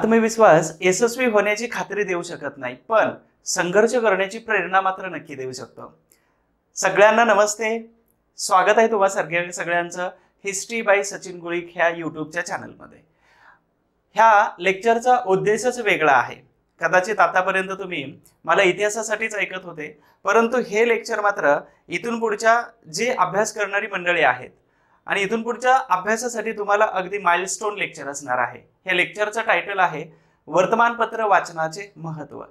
आत्मविश्वास यशस्वी होण्याची खात्री देऊ शकत नाही, पण संघर्ष करण्याची प्रेरणा मात्र नक्की देऊ शकतो। सगळ्यांना नमस्ते, स्वागत आहे तुम्हा सगळ्यांचं हिस्ट्री बाय सचिन गुळिक ह्या यूट्यूबच्या चॅनलमध्ये। ह्या लेक्चरचा उद्देशच वेगळा आहे। कदाचित आतापर्यंत तुम्ही मला इतिहासासाठीच ऐकत होते, परंतु हे लेक्चर मात्र इथून पुढच्या जे अभ्यास करणारी मंडळी आहेत आणि इथून पुढच्या अभ्यासासाठी तुम्हाला अगदी माइलस्टोन लेक्चर असणार आहे। हे लेक्चरचं टायटल आहे वर्तमानपत्र वाचनाचे महत्त्व।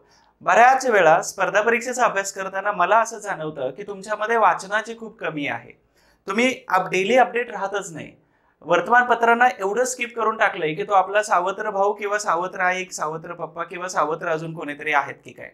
बऱ्याच वेळा स्पर्धा परीक्षेचा अभ्यास करताना मला असं जाणवतं की तुमच्यामध्ये वाचनाची खूप कमी आहे। तुम्ही डेली अपडेट राहतच नाही। वर्तमानपत्रांना एवढं स्किप करून टाकलंय की तो आपला सावत्र भाऊ किंवा सावत्र आई, सावत्र पप्पा किंवा सावत्र अजून कोणीतरी आहेत की काय।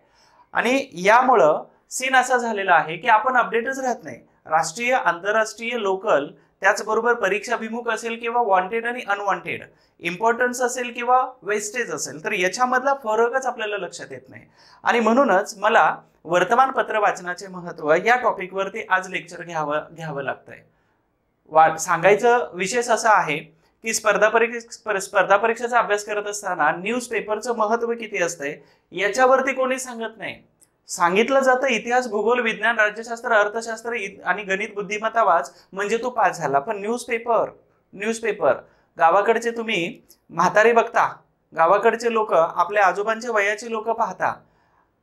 आणि यामुळं सीन असा झालेला आहे की आपण अपडेटच राहत नाही। राष्ट्रीय, आंतरराष्ट्रीय, लोकल, त्याचबरोबर परीक्षाभिमुख असेल किंवा वॉन्टेड आणि अनवॉन्टेड, इम्पॉर्टन्स असेल किंवा वेस्टेज असेल, तर याच्यामधला फरकच आपल्याला लक्षात येत नाही। आणि म्हणूनच मला वर्तमानपत्र वाचनाचे महत्त्व या टॉपिकवरती आज लेक्चर घ्यावं लागतंय। सांगायचं विशेष असा आहे की स्पर्धा परीक्षेचा अभ्यास करत असताना न्यूजपेपरचं महत्त्व किती असतंय याच्यावरती कोणी सांगत नाही। सांगितलं जातं इतिहास, भूगोल, विज्ञान, राज्यशास्त्र, अर्थशास्त्र आणि गणित बुद्धिमत्ता वाच म्हणजे तू पास झाला। पण न्यूजपेपर गावाकडचे तुम्ही म्हातारे बघता, गावाकडचे लोक आपल्या आजोबांच्या वयाची लोक पाहता,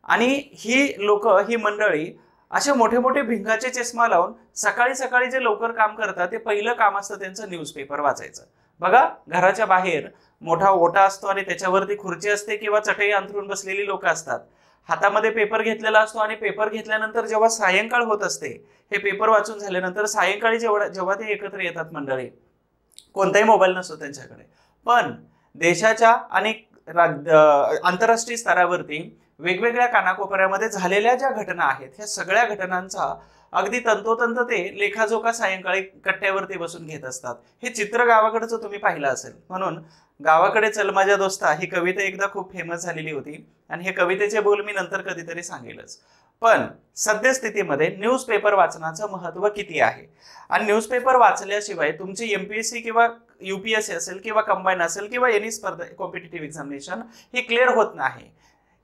आणि ही मंडळी असे मोठे मोठे भिंगाचे चष्मा लावून सकाळी सकाळी जे लवकर काम करतात ते पहिलं काम असतं त्यांचं न्यूजपेपर वाचायचं। बघा, घराच्या बाहेर मोठा ओटा असतो आणि त्याच्यावरती खुर्ची असते किंवा चटई अंथरून बसलेली लोक असतात। हातामध्ये पेपर घेतलेला असतो आणि पेपर घेतल्यानंतर जेव्हा सायंकाळ होत असते, हे पेपर वाचून झाल्यानंतर सायंकाळी जेव्हा ते एकत्र येतात मंडळी, कोणताही मोबाईल नसतो त्यांच्याकडे, पण देशाच्या आणि आंतरराष्ट्रीय स्तरावरती वेगवेगळ्या कानाकोपऱ्यामध्ये झालेल्या ज्या घटना आहेत, ह्या सगळ्या घटनांचा अगदी तंतोतंत ते लेखाजोखा सायंकाळी कट्ट्यावरती बसून घेत असतात। हे चित्र गावाकडचं तुम्ही पाहिलं असेल। म्हणून गावाकडे चल माझ्या दोस्ता ही कविता एकदा खूप फेमस झालेली होती आणि हे कवितेचे बोल मी नंतर कधीतरी सांगेलच। पण सद्यस्थितीमध्ये न्यूजपेपर वाचनाचं महत्त्व किती आहे, आणि न्यूजपेपर वाचल्याशिवाय तुमची एमपीएससी किंवा यूपीएससी असेल किंवा कंबाईन असेल किंवा एनी स्पर्धा कॉम्पिटिटिव्ह एक्झामिनेशन हे क्लिअर होत नाही।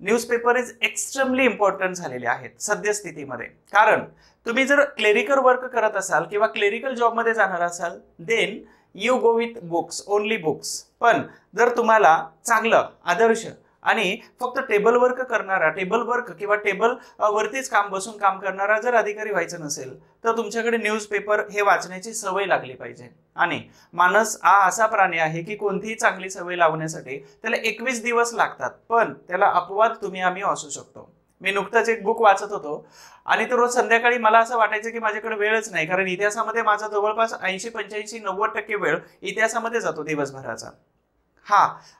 न्यूजपेपर इज एक्स्ट्रीमली इम्पॉर्टंट झालेले आहेत सद्यस्थितीमध्ये। कारण तुम्ही जर क्लेरिकल वर्क करत असाल किंवा क्लेरिकल जॉबमध्ये जाणार असाल, then you go with books, only books. पण जर तुम्हाला चांगलं, आदर्श आणि फक्त टेबल वर्क किंवा टेबल वरतीच बसून काम करणारा जर अधिकारी व्हायचं नसेल, तर तुमच्याकडे न्यूजपेपर हे वाचण्याची सवय लागली पाहिजे। आणि माणूस हा असा प्राणी आहे की कोणतीही चांगली सवय लावण्यासाठी त्याला 21 दिवस लागतात, पण त्याला अपवाद आम्ही असू शकतो। मी नुकतंच एक बुक वाचत होतो आणि तो रोज संध्याकाळी मला असं वाटायचं की माझ्याकडे वेळच नाही, कारण इतिहासामध्ये माझा जवळपास 80, 85, 90% वेळ इतिहासामध्ये जातो दिवसभराचा।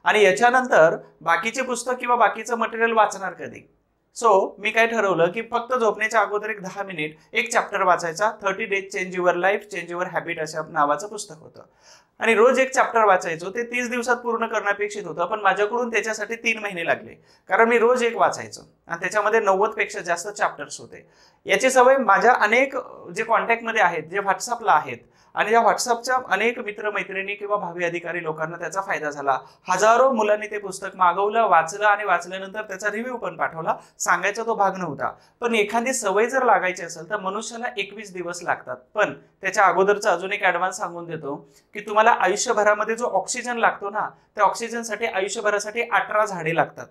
आणि याच्यानंतर बाकीचे पुस्तक किंवा बाकीचं मटेरियल वाचणार कधी? सो मी काय ठरवलं की फक्त झोपण्याच्या अगोदर एक 10 मिनिट एक चॅप्टर वाचायचा। 30 days change your life, change your habit अशा नावाचं पुस्तक होतं, आणि रोज एक चॅप्टर वाचायचो। ते 30 दिवसात पूर्ण करणं अपेक्षित होतं, पण माझ्याकडून त्याच्यासाठी 3 महिने लागले, कारण मी रोज एक वाचायचो आणि त्याच्यामध्ये 90 पेक्षा जास्त चॅप्टर्स होते। याची सवय माझ्या अनेक जे कॉन्टॅक्टमध्ये आहेत, जे व्हॉट्सअपला आहेत, आणि या व्हॉट्सअपच्या अनेक मित्रमैत्रिणी किंवा भावी अधिकारी लोकांना त्याचा फायदा झाला। हजारो मुलांनी ते पुस्तक मागवलं, वाचलं आणि वाचल्यानंतर त्याचा रिव्ह्यू पण पाठवला। सांगायचा तो भाग नव्हता, पण एखादी सवय जर लागायची असेल तर मनुष्याला 21 दिवस लागतात। पण त्याच्या अगोदरचा अजून एक ॲडव्हान्स सांगून देतो की तुम्हाला आयुष्यभरामध्ये जो ऑक्सिजन लागतो ना, त्या ऑक्सिजनसाठी आयुष्यभरासाठी 18 झाडे लागतात।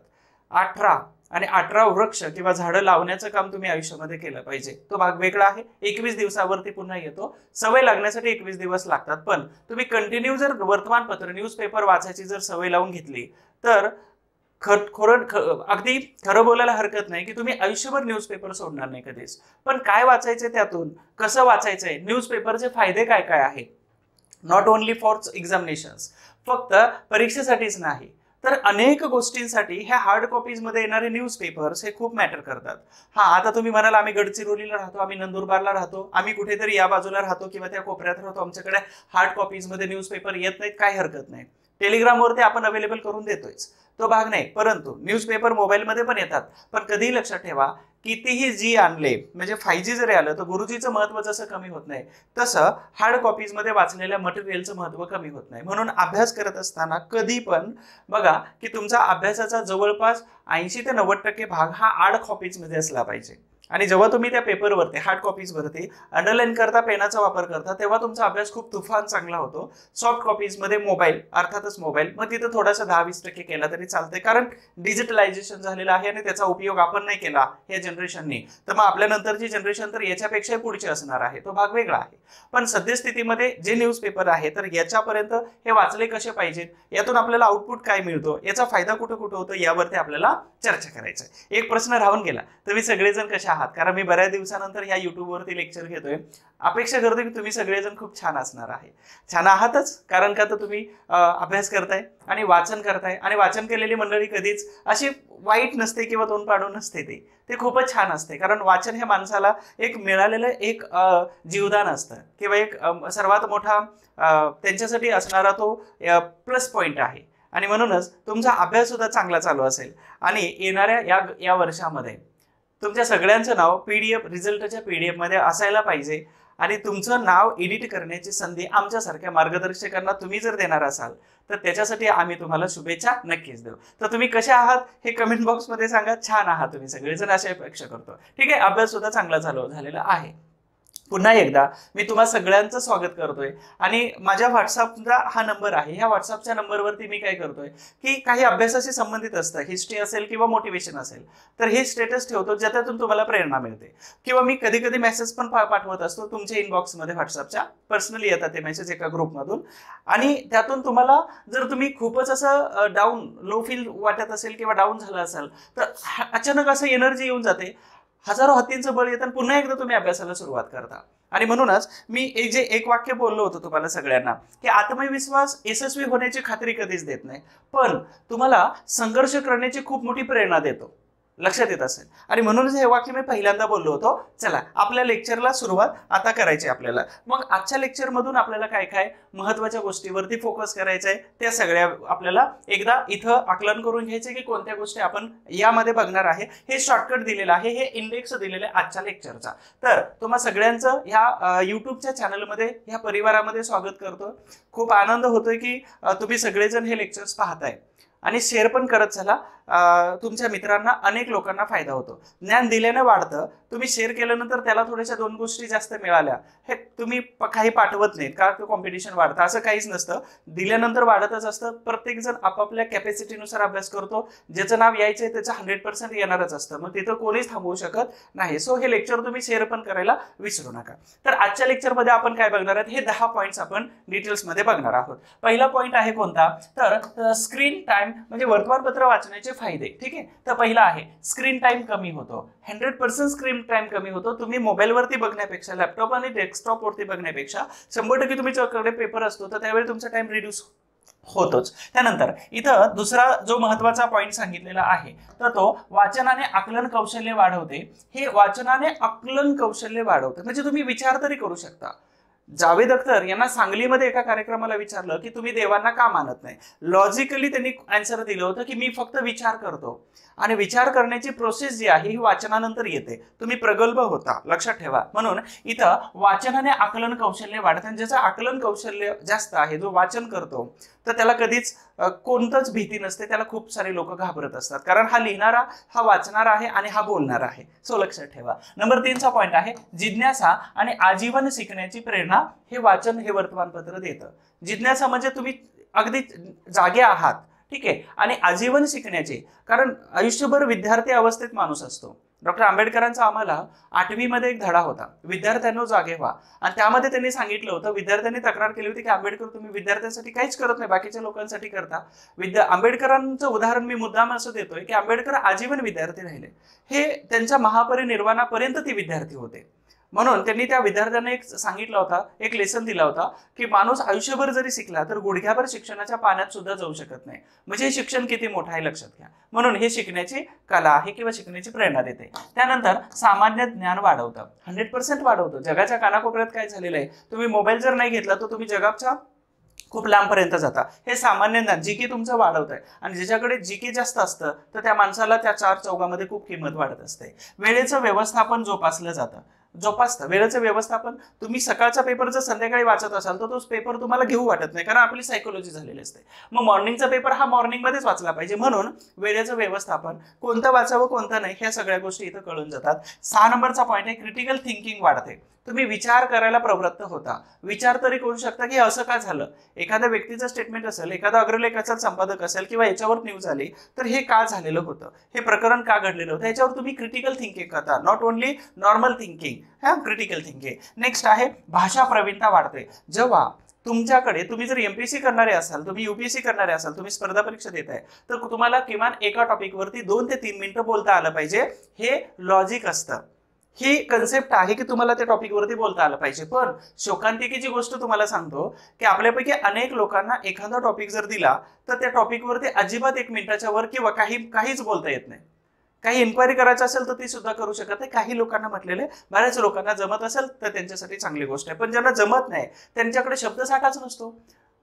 18 आणि 18 वृक्ष किंवा झाडं लावण्याचं काम तुम्ही आयुष्यामध्ये केलं पाहिजे। तो भाग वेगळा आहे, 21 दिवसावरती पुन्हा येतो। सवय लागण्यासाठी 21 दिवस लागतात, पण तुम्ही कंटिन्यू जर वर्तमानपत्र, न्यूजपेपर वाचायची जर सवय लावून घेतली तर अगदी खरं बोलायला हरकत नाही की तुम्ही आयुष्यभर न्यूजपेपर सोडणार नाही कधीच। पण काय वाचायचंय, त्यातून कसं वाचायचंय, न्यूजपेपरचे फायदे काय काय आहेत, नॉट ओनली फॉर एक्झामिनेशन्स, फक्त परीक्षेसाठीच नाही तर अनेक गोष्टींसाठी ह्या हार्ड कॉपीजमध्ये येणारे न्यूजपेपर्स हे खूप मॅटर करतात। आता तुम्ही म्हणाल आम्ही गडचिरोलीला राहतो, आम्ही नंदुरबारला राहतो, आम्ही कुठेतरी या बाजूला राहतो किंवा त्या कोपऱ्यात राहतो, आमच्याकडे हार्ड कॉपीजमध्ये न्यूजपेपर येत नाहीत, काय हरकत नाही। टेलिग्रामवरती आपण अवेलेबल करून देतोयच, तो भाग नाही. परंतु न्यूजपेपर मोबाईलमध्ये पण येतात. पण कधीही लक्षात ठेवा, कितीही जी आणले म्हणजे 5G जरी आलं तर गुरुजीचं महत्व जसं कमी होत नाही तसं हार्ड कॉपीजमध्ये वाचलेल्या मटेरियलचं महत्व कमी होत नाही. म्हणून अभ्यास करत असताना कधी पण बघा की तुमचा अभ्यासाचा जवळपास 80 ते 90% भाग हा हार्ड कॉपीजमध्ये असला पाहिजे. आणि जेव्हा तुम्ही त्या पेपरवरती हार्ड कॉपीजवरती अंडरलाईन करता, पेनाचा वापर करता, तेव्हा तुमचा अभ्यास खूप तुफान चांगला होतो. सॉफ्ट कॉपीजमध्ये मोबाईल, अर्थातच मोबाईल, मग तिथं थोडासा 10-20% केला तरी चालतंय, कारण डिजिटलायझेशन झालेलं आहे आणि त्याचा उपयोग आपण नाही केला या जनरेशननी तर मग आपल्यानंतरची जनरेशन तर याच्यापेक्षा पुढची असणार आहे, तो भाग वेगळा आहे. पण सद्यस्थितीमध्ये जे न्यूजपेपर आहे तर याच्यापर्यंत हे वाचले कसे पाहिजेत, यातून आपल्याला आउटपुट काय मिळतो, याचा फायदा कुठं कुठं होतो, यावरती आपल्याला चर्चा करायचं आहे. एक प्रश्न राहून गेला, तुम्ही सगळेजण कशा आहात? कारण मी बऱ्याच दिवसानंतर ह्या युट्यूबवरती लेक्चर घेतोय. अपेक्षा करतो की तुम्ही सगळेजण खूप छान असणार आहे. छान आहातच, कारण का तर तुम्ही अभ्यास करताय आणि वाचन करताय, आणि वाचन केलेली मंडळी कधीच अशी वाईट नसते किंवा तोंड पाडून नसते, ते खूपच छान असते. कारण वाचन हे माणसाला एक मिळालेलं एक जीवदान असतं किंवा एक सर्वात मोठा त्यांच्यासाठी असणारा तो प्लस पॉइंट आहे. आणि म्हणूनच तुमचा अभ्यास सुद्धा चांगला चालू असेल. आणि येणाऱ्या या वर्षामध्ये तुमच्या सगळ्यांचं नाव PDF रिझल्टच्या PDF मध्ये असायला पाहिजे. आणि तुमचं नाव एडिट करण्याची संधी आमच्यासारख्या मार्गदर्शकांना तुम्ही जर देणार असाल तर त्याच्यासाठी आम्ही तुम्हाला शुभेच्छा नक्कीच देऊ. तर तुम्ही कसे आहात हे कमेंट बॉक्समध्ये सांगा. छान आहात तुम्ही सगळेजण, अशी अपेक्षा करतो. ठीक आहे, अभ्यास सुद्धा चांगला चालू झालेला आहे. पुन्हा एकदा मी तुम्हा सगळ्यांचं स्वागत करतोय. आणि माझ्या व्हॉट्सअपचा हा नंबर आहे, ह्या व्हॉट्सअपच्या नंबरवरती मी काय करतोय की काही अभ्यासाशी संबंधित असतं, हिस्ट्री असेल किंवा मोटिवेशन असेल, तर हे स्टेटस ठेवतो ज्याच्यातून तुम्हाला प्रेरणा मिळते. किंवा मी कधी कधी मेसेज पण पाठवत असतो तुमच्या इनबॉक्समध्ये, व्हॉट्सअपच्या पर्सनली येतात ते मेसेज एका ग्रुपमधून. आणि त्यातून तुम्हाला जर तुम्ही खूपच असं डाऊन लो फील वाटत असेल किंवा डाऊन झालं असेल तर अचानक असं एनर्जी येऊन जाते, हजारो हत्तींचं बळ येतं, पुन्हा एकदा तुम्ही अभ्यासाला सुरुवात करता. आणि म्हणूनच मी एक वाक्य बोललो होतो तुम्हाला सगळ्यांना की आत्मविश्वास यशस्वी होण्याची खात्री कधीच देत नाही, पण तुम्हाला संघर्ष करण्याची खूप मोठी प्रेरणा देतो. लक्षात येत असेल. आणि म्हणूनच हे वाक्य मी पहिल्यांदा बोललो होतो. चला आपल्या लेक्चरला सुरुवात आता करायची आपल्याला. मग आजच्या लेक्चरमधून आपल्याला काय काय महत्त्वाच्या गोष्टीवरती फोकस करायचा आहे त्या सगळ्या आपल्याला एकदा इथं आकलन करून घ्यायचे की कोणत्या गोष्टी आपण यामध्ये बघणार आहे. हे शॉर्टकट दिलेलं आहे, हे इंडेक्स दिलेलं आहे आजच्या लेक्चरचा. तर तुम्हा सगळ्यांचं ह्या यूट्यूबच्या चॅनलमध्ये, ह्या परिवारामध्ये स्वागत करतो. खूप आनंद होतोय की तुम्ही सगळेजण हे लेक्चर्स पाहताय आणि शेअर पण करत चला. तुमच्या मित्रांना, अनेक लोकांना फायदा होतो. ज्ञान दिल्याने वाढतं. तुम्ही शेअर केल्यानंतर त्याला थोड्याशा 2 गोष्टी जास्त मिळाल्या, हे तुम्ही काही पाठवत नाहीत का कॉम्पिटिशन वाढतं, असं काहीच नसतं. दिल्यानंतर वाढतच असतं. प्रत्येक जण आपापल्या कॅपॅसिटीनुसार अभ्यास करतो. ज्याचं नाव यायचंय त्याचं 100% येणारच असतं, मग तिथं कोणीच थांबवू शकत नाही. सो हे लेक्चर तुम्ही शेअर पण करायला विसरू नका. तर आजच्या लेक्चरमध्ये आपण काय बघणार आहोत, हे 10 पॉईंट्स आपण डिटेल्समध्ये बघणार आहोत. पहिला पॉईंट आहे कोणता, तर स्क्रीन टाइम म्हणजे वर्तमानपत्र वाचण्याचे फायदे. ठीक आहे, तर पहिला आहे स्क्रीन टाइम कमी होतो. 100% स्क्रीन टाइम कमी होतो. तुम्ही मोबाईलवरती बघण्यापेक्षा, लॅपटॉप आणि डेस्कटॉपवरती बघण्यापेक्षा 100% तुमच्याकडे पेपर असतो तर त्यावेळी तुमचा टाइम रिड्यूस होतोच. त्यानंतर इथं दुसरा जो महत्त्वाचा पॉईंट सांगितलेला आहे तर तो वाचनाने आकलन कौशल्य वाढवते. हे वाचनाने आकलन कौशल्य वाढवते म्हणजे तुम्ही विचार तरी करू शकता. जावेद अख्तर यांना सांगलीमध्ये एका कार्यक्रमाला विचारलं की तुम्ही देवांना का मानत नाही. लॉजिकली त्यांनी आन्सर दिलं होतं की मी फक्त विचार करतो आणि विचार करण्याची प्रोसेस जी आहे ही वाचनानंतर येते. तुम्ही प्रगल्भ होता, लक्षात ठेवा. म्हणून इथं वाचनाने आकलन कौशल्य वाढतं. आणि ज्याचं आकलन कौशल्य जास्त आहे, जो वाचन करतो, तर त्याला कधीच कोणतंच भीती नसते. त्याला खूप सारे लोक घाबरत असतात, कारण हा लिहिणारा, हा वाचणारा आहे आणि हा बोलणार आहे. सो लक्षात ठेवा. नंबर 3चा पॉईंट आहे जिज्ञासा आणि आजीवन शिकण्याची प्रेरणा हे वाचन, हे वर्तमानपत्र देतं. जिज्ञासा म्हणजे तुम्ही अगदी जागे आहात, ठीक आहे, आणि आजीवन शिकण्याचे, कारण आयुष्यभर विद्यार्थी अवस्थेत माणूस असतो. डॉक्टर आंबेडकरांचा आम्हाला 8वी मध्ये एक धडा होता, विद्यार्थ्यांनो जागे व्हा. आणि त्यामध्ये त्यांनी सांगितलं होतं, विद्यार्थ्यांनी तक्रार केली होती की आंबेडकर तुम्ही विद्यार्थ्यांसाठी काहीच करत नाही, बाकीच्या लोकांसाठी करता. आंबेडकरांचं उदाहरण मी मुद्दाम असं देतोय की आंबेडकर आजीवन विद्यार्थी राहिले. हे त्यांच्या महापरिनिर्वाणापर्यंत ते विद्यार्थी होते. म्हणून त्यांनी त्या विद्यार्थ्यांना एक सांगितलं होता, एक लेसन दिला होता की माणूस आयुष्यभर जरी शिकला तर गुडघ्याभर शिक्षणाच्या पाण्यात सुद्धा जाऊ शकत नाही. म्हणजे हे शिक्षण किती मोठं आहे लक्षात घ्या. म्हणून हे शिकण्याची कला आहे किंवा शिकण्याची प्रेरणा देते. त्यानंतर सामान्य ज्ञान वाढवतं, 100% वाढवतं. जगाच्या कानाकोपऱ्यात काय झालेलं आहे, तुम्ही मोबाईल जर नाही घेतला तर तुम्ही जगाच्या खूप लांबपर्यंत जाता. हे सामान्य ज्ञान जीके तुमचं वाढवत आहे आणि ज्याच्याकडे जीके जास्त असतं तर त्या माणसाला त्या चार चौघामध्ये खूप किंमत वाढत असते. वेळेचं व्यवस्थापन जोपासलं जातं. वेळेचं व्यवस्थापन, तुम्ही सकाळचा पेपर जर संध्याकाळी वाचत असाल तर तो पेपर तुम्हाला घेऊ वाटत नाही, कारण आपली सायकोलॉजी झालेली असते. मग मॉर्निंगचा पेपर हा मॉर्निंगमध्येच वाचला पाहिजे. म्हणून वेळेचं व्यवस्थापन, कोणतं वाचावं कोणतं नाही, ह्या सगळ्या गोष्टी इथं कळून जातात. 6 नंबरचा पॉईंट आहे क्रिटिकल थिंकिंग वाढते. तुम्ही विचार करायला प्रवृत्त होता. विचार तरी करू शकता की असं का झालं. एखाद्या व्यक्तीचं स्टेटमेंट असेल, एखादा अग्रलेखाचा संपादक असेल किंवा याच्यावर न्यूज आली तर हे का झालेलं होतं, हे प्रकरण का घडलेलं होतं, याच्यावर तुम्ही क्रिटिकल थिंकिंग करता. Not only normal thinking, critical thinking. Next आहे भाषा प्रवीणता वाढते. जेव्हा तुमच्याकडे, तुम्ही जर एमपीएससी करणारे असाल, तुम्ही युपीएससी करणारे असाल, तुम्ही स्पर्धा परीक्षा देताय तर तुम्हाला किमान एका टॉपिकवरती 2 ते 3 मिनिटं बोलता आलं पाहिजे. हे लॉजिक असतं. ही कन्सेप्ट आहे की तुम्हाला त्या टॉपिकवरती बोलता आलं पाहिजे. पण शोकांतिकेची गोष्ट तुम्हाला सांगतो की आपल्यापैकी अनेक लोकांना एखादा टॉपिक जर दिला तर त्या टॉपिकवरती अजिबात 1 मिनिटाच्या वर किंवा काहीच बोलता येत नाही. काही इन्क्वायरी करायचं असेल तर ती सुद्धा करू शकत नाही. काही लोकांना म्हटलेले, बऱ्याच लोकांना जमत असेल तर त्यांच्यासाठी चांगली गोष्ट आहे. पण ज्यांना जमत नाही त्यांच्याकडे शब्दसाठाच नसतो.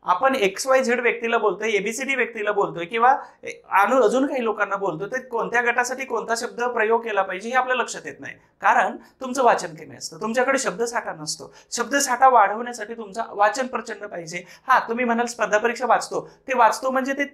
आपण XYZ व्यक्तीला बोलतोय, ABCD व्यक्तीला बोलतोय किंवा अजून काही लोकांना बोलतोय, तर कोणत्या गटासाठी कोणता शब्द प्रयोग केला पाहिजे हे आपल्या लक्षात येत नाही, कारण तुमचं वाचन कमी असतं. तुमच्याकडे शब्दसाठा नसतो. शब्दसाठा वाढवण्यासाठी तुमचं वाचन प्रचंड पाहिजे. तुम्ही म्हणाल स्पर्धा परीक्षा वाचतो, ते वाचतो म्हणजे ते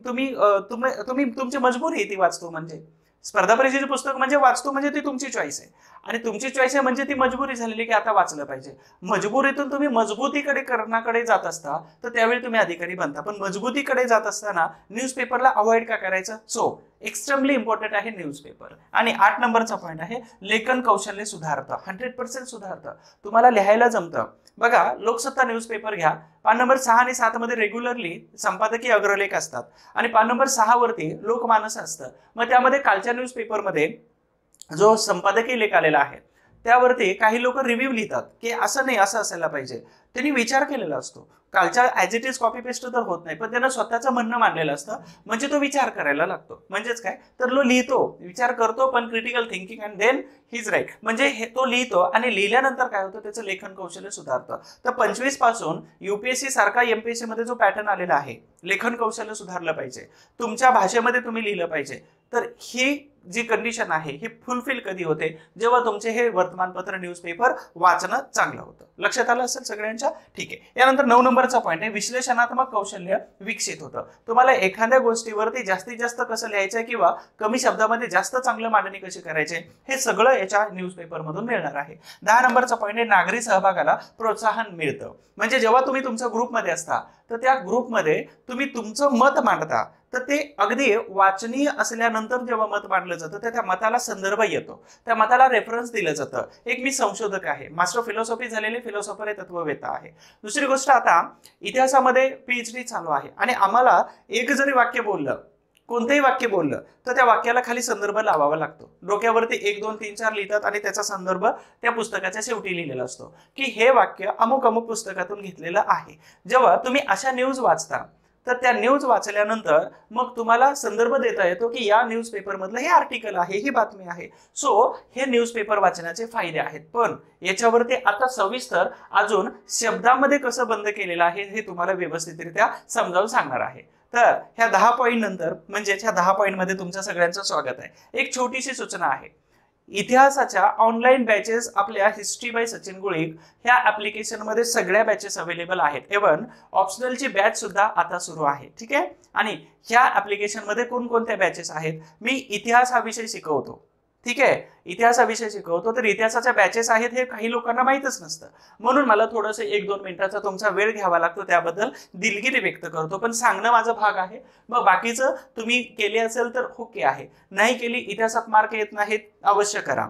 तुम्ही तुमची मजबुरी आहे ती वाचतो म्हणजे. स्पर्धा परीक्षेचे पुस्तक म्हणजे वाचतो म्हणजे ती तुमची चॉईस आहे आणि तुमची चॉईस आहे म्हणजे ती मजबुरी झालेली की आता वाचलं पाहिजे. मजबुरीतून तुम्ही मजबूतीकडे करण्याकडे जात असता तर त्यावेळी तुम्ही अधिकारी बनता. पण मजबूतीकडे जात असताना न्यूजपेपरला अवॉइड का करायचं. सो एक्स्ट्रीमली इम्पॉर्टंट आहे न्यूजपेपर. आणि 8 नंबरचा पॉईंट आहे लेखन कौशल्य सुधारतं. 100% सुधारतं. तुम्हाला लिहायला जमतं. बघा, लोकसत्ता न्यूजपेपर घ्या. पान नंबर 6 आणि 7 मध्ये रेग्युलरली संपादकीय अग्रलेख असतात आणि पान नंबर 6 वरती लोकमानस असतं. मग त्यामध्ये कालच्या न्यूजपेपरमध्ये जो संपादकीय लेख आलेला आहे त्यावरती काही लोक रिव्ह्यू लिहितात की असं नाही, असं असायला पाहिजे. त्यांनी विचार केलेला असतो. कालच्या as it is copy paste तर होत नाही, पण त्यानं स्वतःचं म्हणणं मांडलेलं असतं. म्हणजे तो विचार करायला लागतो. म्हणजेच काय तर तो लिहितो, विचार करतो, पण critical thinking and then he is right. म्हणजे हे तो लिहितो आणि लिहिल्यानंतर काय होतं, त्याचं लेखन कौशल्य सुधारतं. तर 25 पासून UPSC सारखा MPSC मध्ये जो पॅटर्न आलेला आहे, लेखन कौशल्य सुधारलं पाहिजे, तुमच्या भाषेमध्ये तुम्ही लिहिलं पाहिजे. तर ही जी कंडिशन आहे ही फुलफिल कधी होते, जेव्हा तुमचे हे वर्तमानपत्र न्यूजपेपर वाचणं चांगलं होतं. लक्षात आलं असेल सगळ्यांच्या. ठीक आहे. यानंतर 9 नंबरचा पॉईंट आहे विश्लेषणात्मक कौशल्य विकसित होतं. तुम्हाला एखाद्या गोष्टीवरती जास्तीत जास्त कसं लिहायचं किंवा कमी शब्दामध्ये जास्त चांगलं मांडणी कशी करायची हे सगळं याच्या न्यूजपेपर मधून मिळणार आहे. 10 नंबरचा पॉईंट आहे नागरी सहभागाला प्रोत्साहन मिळतं. म्हणजे जेव्हा तुम्ही तुमच्या ग्रुपमध्ये असता तर त्या ग्रुपमध्ये तुम्ही तुमचं मत मांडता तर ते अगदी वाचनीय असल्यानंतर जेव्हा मत मांडलं जातं तर त्या मताला संदर्भ येतो, त्या मताला रेफरन्स दिलं जातं. एक मी संशोधक आहे, मास्टर फिलॉसॉफी झालेले फिलॉसॉफर आहे, तत्ववेत्ता आहे. दुसरी गोष्ट, आता इतिहासामध्ये PhD चालू आहे आणि आम्हाला एक जरी वाक्य बोललं, कोणतेही वाक्य बोललं तर त्या वाक्याला खाली संदर्भ लावावा लागतो. डोक्यावरती 1 2 3 4 लिहितात आणि त्याचा संदर्भ त्या पुस्तकाच्या शेवटी लिहिलेला असतो की हे वाक्य अमुक अमुक पुस्तकातून घेतलेलं आहे. जेव्हा तुम्ही अशा न्यूज वाचता तर त्या न्यूज वाचल्यानंतर मग तुम्हाला संदर्भ देता येतो की या न्यूजपेपर मधलं हे आर्टिकल आहे, ही बातमी आहे. सो हे न्यूजपेपर वाचण्याचे फायदे आहेत. पण याच्यावरती आता सविस्तर अजून शब्दामध्ये कसं बंद केलेलं आहे हे तुम्हाला व्यवस्थितरित्या समजावून सांगणार आहे. तर ह्या 10 पॉईंट नंतर, म्हणजेच ह्या 10 पॉईंट मध्ये तुमच्या सगळ्यांचं स्वागत आहे. एक छोटीशी सूचना आहे. इतिहासाच्या ऑनलाईन बॅचेस आपल्या हिस्ट्री बाय सचिन गुळिक ह्या ऍप्लिकेशन मध्ये सगळ्या बॅचेस अवेलेबल आहेत. इव्हन ऑप्शनलची बॅच सुद्धा आता सुरू आहे. ठीक आहे. आणि ह्या ऍप्लिकेशन मध्ये कोणकोणत्या बॅचेस आहेत, मी इतिहास हा विषय शिकवतो. ठीक आहे, इतिहास हा विषय शिकवतो. तर इतिहासाच्या बॅचेस आहेत हे काही लोकांना माहीतच नसतं, म्हणून मला थोडंसं 1 2 मिनिटाचा तुमचा वेळ घ्यावा लागतो. त्याबद्दल दिलगिरी व्यक्त करतो, पण सांगणं माझा भाग आहे. मग बाकीचं तुम्ही केले असेल तर ओके आहे, नाही केली, इतिहासात मार्क येत नाहीत, अवश्य करा.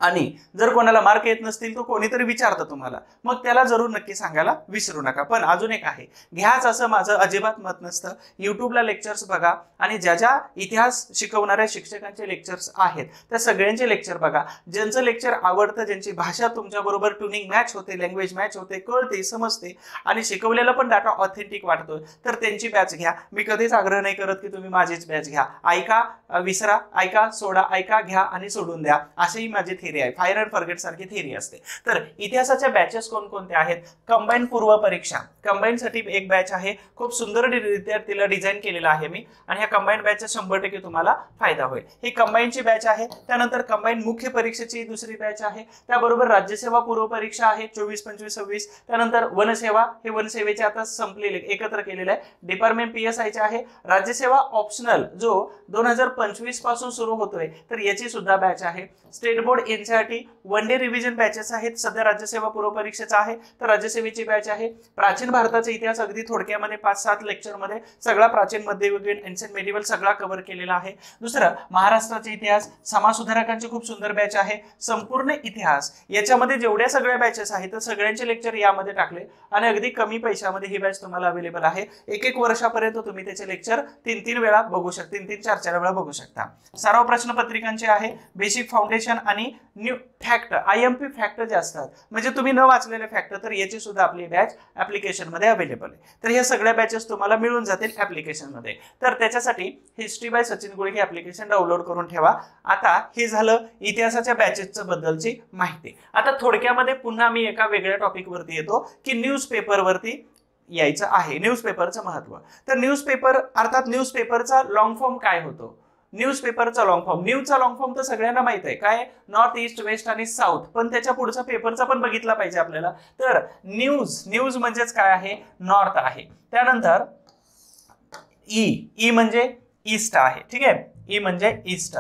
आणि जर कोणाला मार्क येत नसतील तर कोणीतरी विचारतं तुम्हाला, मग त्याला जरूर नक्की सांगायला विसरू नका. पण अजून एक आहे, घ्याच असं माझं अजिबात मत नसतं. युट्यूबला लेक्चर्स बघा आणि ज्या ज्या इतिहास शिकवणाऱ्या शिक्षकांचे लेक्चर्स आहेत त्या सगळ्यांचे लेक्चर बघा. ज्यांचं लेक्चर आवडतं, ज्यांची भाषा तुमच्याबरोबर ट्युनिंग मॅच होते, लँग्वेज मॅच होते, कळते, समजते आणि शिकवलेला पण डाटा ऑथेंटिक वाटतोय, तर त्यांची बॅच घ्या. मी कधीच आग्रह नाही करत की तुम्ही माझीच बॅच घ्या. ऐका, विसरा, ऐका, सोडा, ऐका, घ्या आणि सोडून द्या, अशीही माझी थिअरी आहे, फायर अँड फॉरगेट सारखी थिअरी असते. तर इतिहासाच्या बॅचेस कोणकोणत्या आहेत? कंबाईन पूर्व परीक्षा, कंबाईन साठी एक बॅच आहे, खूप सुंदर रित्या तिला डिझाईन केलेला आहे मी, आणि ह्या कंबाईन बॅचचा 100% तुम्हाला फायदा होईल. ही कंबाईनची बॅच आहे. त्यानंतर कंबाईन मुख्य परीक्षेची दुसरी बॅच आहे. त्याबरोबर राज्यसेवा पूर्व परीक्षा आहे 24, 25, 26. त्यानंतर वनसेवा, हे वनसेवेचे आता संपलेले एकत्र केलेले आहे. डिपार्टमेंट PSIचे आहे. राज्यसेवा ऑप्शनल जो 2025 पासून सुरू होतोय, तर याची सुद्धा बॅच आहे. State board NCERT one day revision batches आहेत. सध्या राज्यसेवा पूर्व परीक्षेचा आहे, तर राज्यसेवेची बॅच आहे. प्राचीन भारताचा इतिहास अगदी थोडक्यामध्ये 5-7 लेक्चरमध्ये सगळा प्राचीन, मध्ययुगीन, एन्शियंट मेडिव्हल सगळा कव्हर केलेला आहे. दुसरं महाराष्ट्राचा इतिहास, समाज सुधारकांची खूप सुंदर बॅच आहे. संपूर्ण इतिहास याच्यामध्ये जेवढ्या सगळ्या बॅचेस आहेत तर सगळ्यांचे लेक्चर यामध्ये टाकले, आणि अगदी कमी पैशामध्ये ही बॅच तुम्हाला अवेलेबल आहे. एक वर्षापर्यंत तुम्ही त्याचे लेक्चर 3-3 वेळा बघू शकता, 3-3, 4-4 वेळा बघू शकता. सराव प्रश्नपत्रिकांचे आहे. बेसिक फाउंडेशन आणि न्यू फॅक्ट, IMP फॅक्ट जे असतात, म्हणजे तुम्ही न वाचलेले फॅक्ट, तर याची सुद्धा आपली बॅच ऍप्लिकेशन मध्ये अवेलेबल आहे. तर ह्या सगळ्या बॅचेस तुम्हाला मिळून जातील ऍप्लिकेशन मध्ये. तर त्याच्यासाठी हिस्ट्री बाय सचिन गुळे हे ऍप्लिकेशन डाउनलोड करून ठेवा. आता हे झालं इतिहासाच्या बॅचेसच्या बद्दलची माहिती. आता थोडक्यामध्ये पुन्हा मी एका वेगळ्या टॉपिक वरती येतो की न्यूजपेपर वरती यायचं आहे. न्यूजपेपरचं महत्व. तर न्यूजपेपर अर्थात न्यूजपेपरचा लॉंग फॉर्म काय होतो? न्यूजपेपरचा लॉंग फॉर्म, न्यूजचा लॉंग फॉर्म तर सगळ्यांना माहित आहे, काय? नॉर्थ, ईस्ट, वेस्ट आणि साऊथ. पण त्याच्या पुढचा पेपरचा पण बघितला पाहिजे आपल्याला. तर न्यूज म्हणजेच काय आहे? नॉर्थ आहे. त्यानंतर ई म्हणजे ईस्ट आहे. ठीक आहे, ई म्हणजे ईस्ट.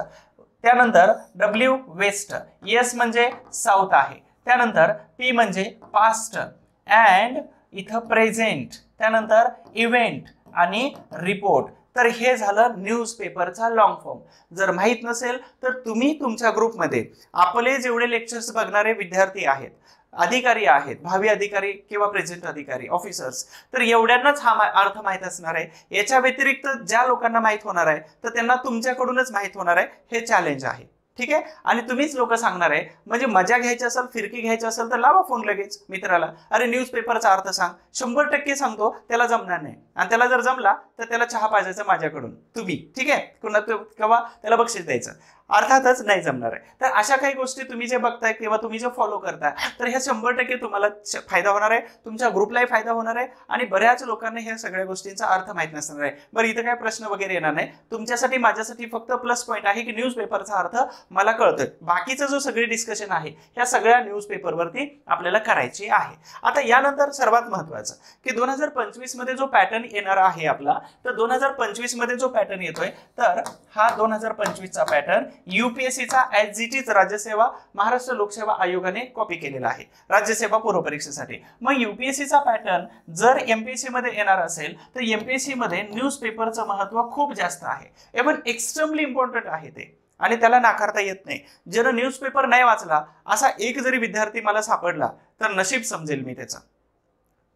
त्यानंतर W वेस्ट, S म्हणजे साऊथ आहे. त्यानंतर P म्हणजे पास्ट अँड इथं प्रेझेंट. त्यानंतर इव्हेंट आणि रिपोर्ट. तर हे झालं न्यूजपेपरचा लॉंग फॉर्म. जर माहित नसेल तर तुम्ही तुमच्या ग्रुपमध्ये आपले जेवढे लेक्चर्स बघणारे विद्यार्थी आहेत, अधिकारी आहेत, भावी अधिकारी किंवा प्रेझेंट अधिकारी, ऑफिसर्स, तर एवढ्यांनाच हा अर्थ माहित असणार आहे. याच्या व्यतिरिक्त ज्या लोकांना माहित होणार आहे तर त्यांना तुमच्याकडूनच माहित होणार आहे. हे चॅलेंज आहे. ठीक आहे, आणि तुम्हीच लोक सांगणार आहे. म्हणजे मजा घ्यायची असेल, फिरकी घ्यायची असेल तर लावा फोन लगेच मित्राला, अरे न्यूजपेपरचा अर्थ सांग. 100% सांगतो, त्याला जमणार नाही. आणि त्याला जर जमला तर त्याला चहा पाजायचा माझ्याकडून तुम्ही. ठीक आहे, किंवा त्याला बक्षीस द्यायचं. अर्थातच नाही जमणार आहे. तर अशा काही गोष्टी तुम्ही जे बघताय किंवा तुम्ही जे फॉलो करताय, तर ह्या 100% तुम्हाला फायदा होणार आहे, तुमच्या ग्रुपलाही फायदा होणार आहे, आणि बऱ्याच लोकांना ह्या सगळ्या गोष्टींचा अर्थ माहित नसणार आहे. बरं, इथं काय प्रश्न वगैरे येणार नाही. तुमच्यासाठी माझ्यासाठी फक्त प्लस पॉईंट आहे की न्यूजपेपरचा अर्थ मला कळतोय. बाकीचं जो सगळी डिस्कशन आहे ह्या सगळ्या न्यूजपेपरवरती आपल्याला करायची आहे. आता यानंतर सर्वात महत्वाचं की 2025 मध्ये जो पॅटर्न येणार आहे आपला, तर 2025 मध्ये जो पॅटर्न येतोय, तर हा 2025 चा पॅटर्न UPSCचा ऍज इट इज राज्यसेवा महाराष्ट्र लोकसेवा आयोगाने कॉपी केलेला आहे राज्यसेवा पूर्व परीक्षेसाठी. मग UPSCचा पॅटर्न जर MPSC मध्ये येणार असेल तर MPSC मध्ये न्यूजपेपरचं महत्व खूप जास्त आहे. इव्हन एक्स्ट्रीमली इम्पॉर्टंट आहे ते, आणि त्याला नाकारता येत नाही. ज्यानं न्यूजपेपर नाही वाचला असा एक जरी विद्यार्थी मला सापडला तर नशीब समजेल मी त्याचा,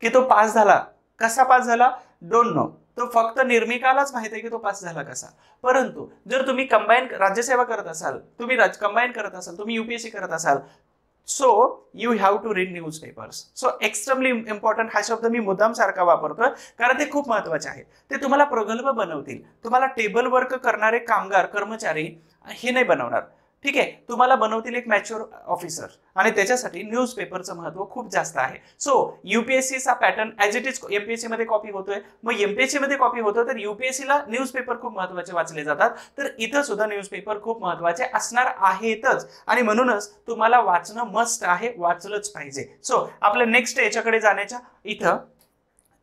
की तो पास झाला. कसा पास झाला? Don't know. तो फक्त निर्मिकालाच माहिती आहे की तो पास झाला कसा. परंतु जर तुम्ही कंबाईन राज्यसेवा करत असाल, तुम्ही कंबाईन करत असाल, तुम्ही UPSC करत असाल, so you have to read newspapers. So extremely important हा शब्द मी मुद्दाम सारखा वापरतोय कारण ते खूप महत्वाचे आहे. ते तुम्हाला प्रगल्भ बनवतील. तुम्हाला टेबल वर्क करणारे कामगार, कर्मचारी हे नाही बनवणार. ठीक आहे, तुम्हाला बनवतील एक मॅच्युअर ऑफिसर, आणि त्याच्यासाठी न्यूजपेपरचं महत्व खूप जास्त आहे. सो UPSCचा pattern as it is MPSC मध्ये कॉपी होतोय. मग MPSC मध्ये कॉपी होतोय तर UPSC ला न्यूजपेपर खूप महत्वाचे वाचले जातात. तर इथं सुद्धा न्यूजपेपर खूप महत्वाचे असणार आहेतच, आणि म्हणूनच तुम्हाला वाचणं मस्ट आहे, वाचलंच पाहिजे. सो आपल्या नेक्स्ट याच्याकडे जाण्याच्या इथं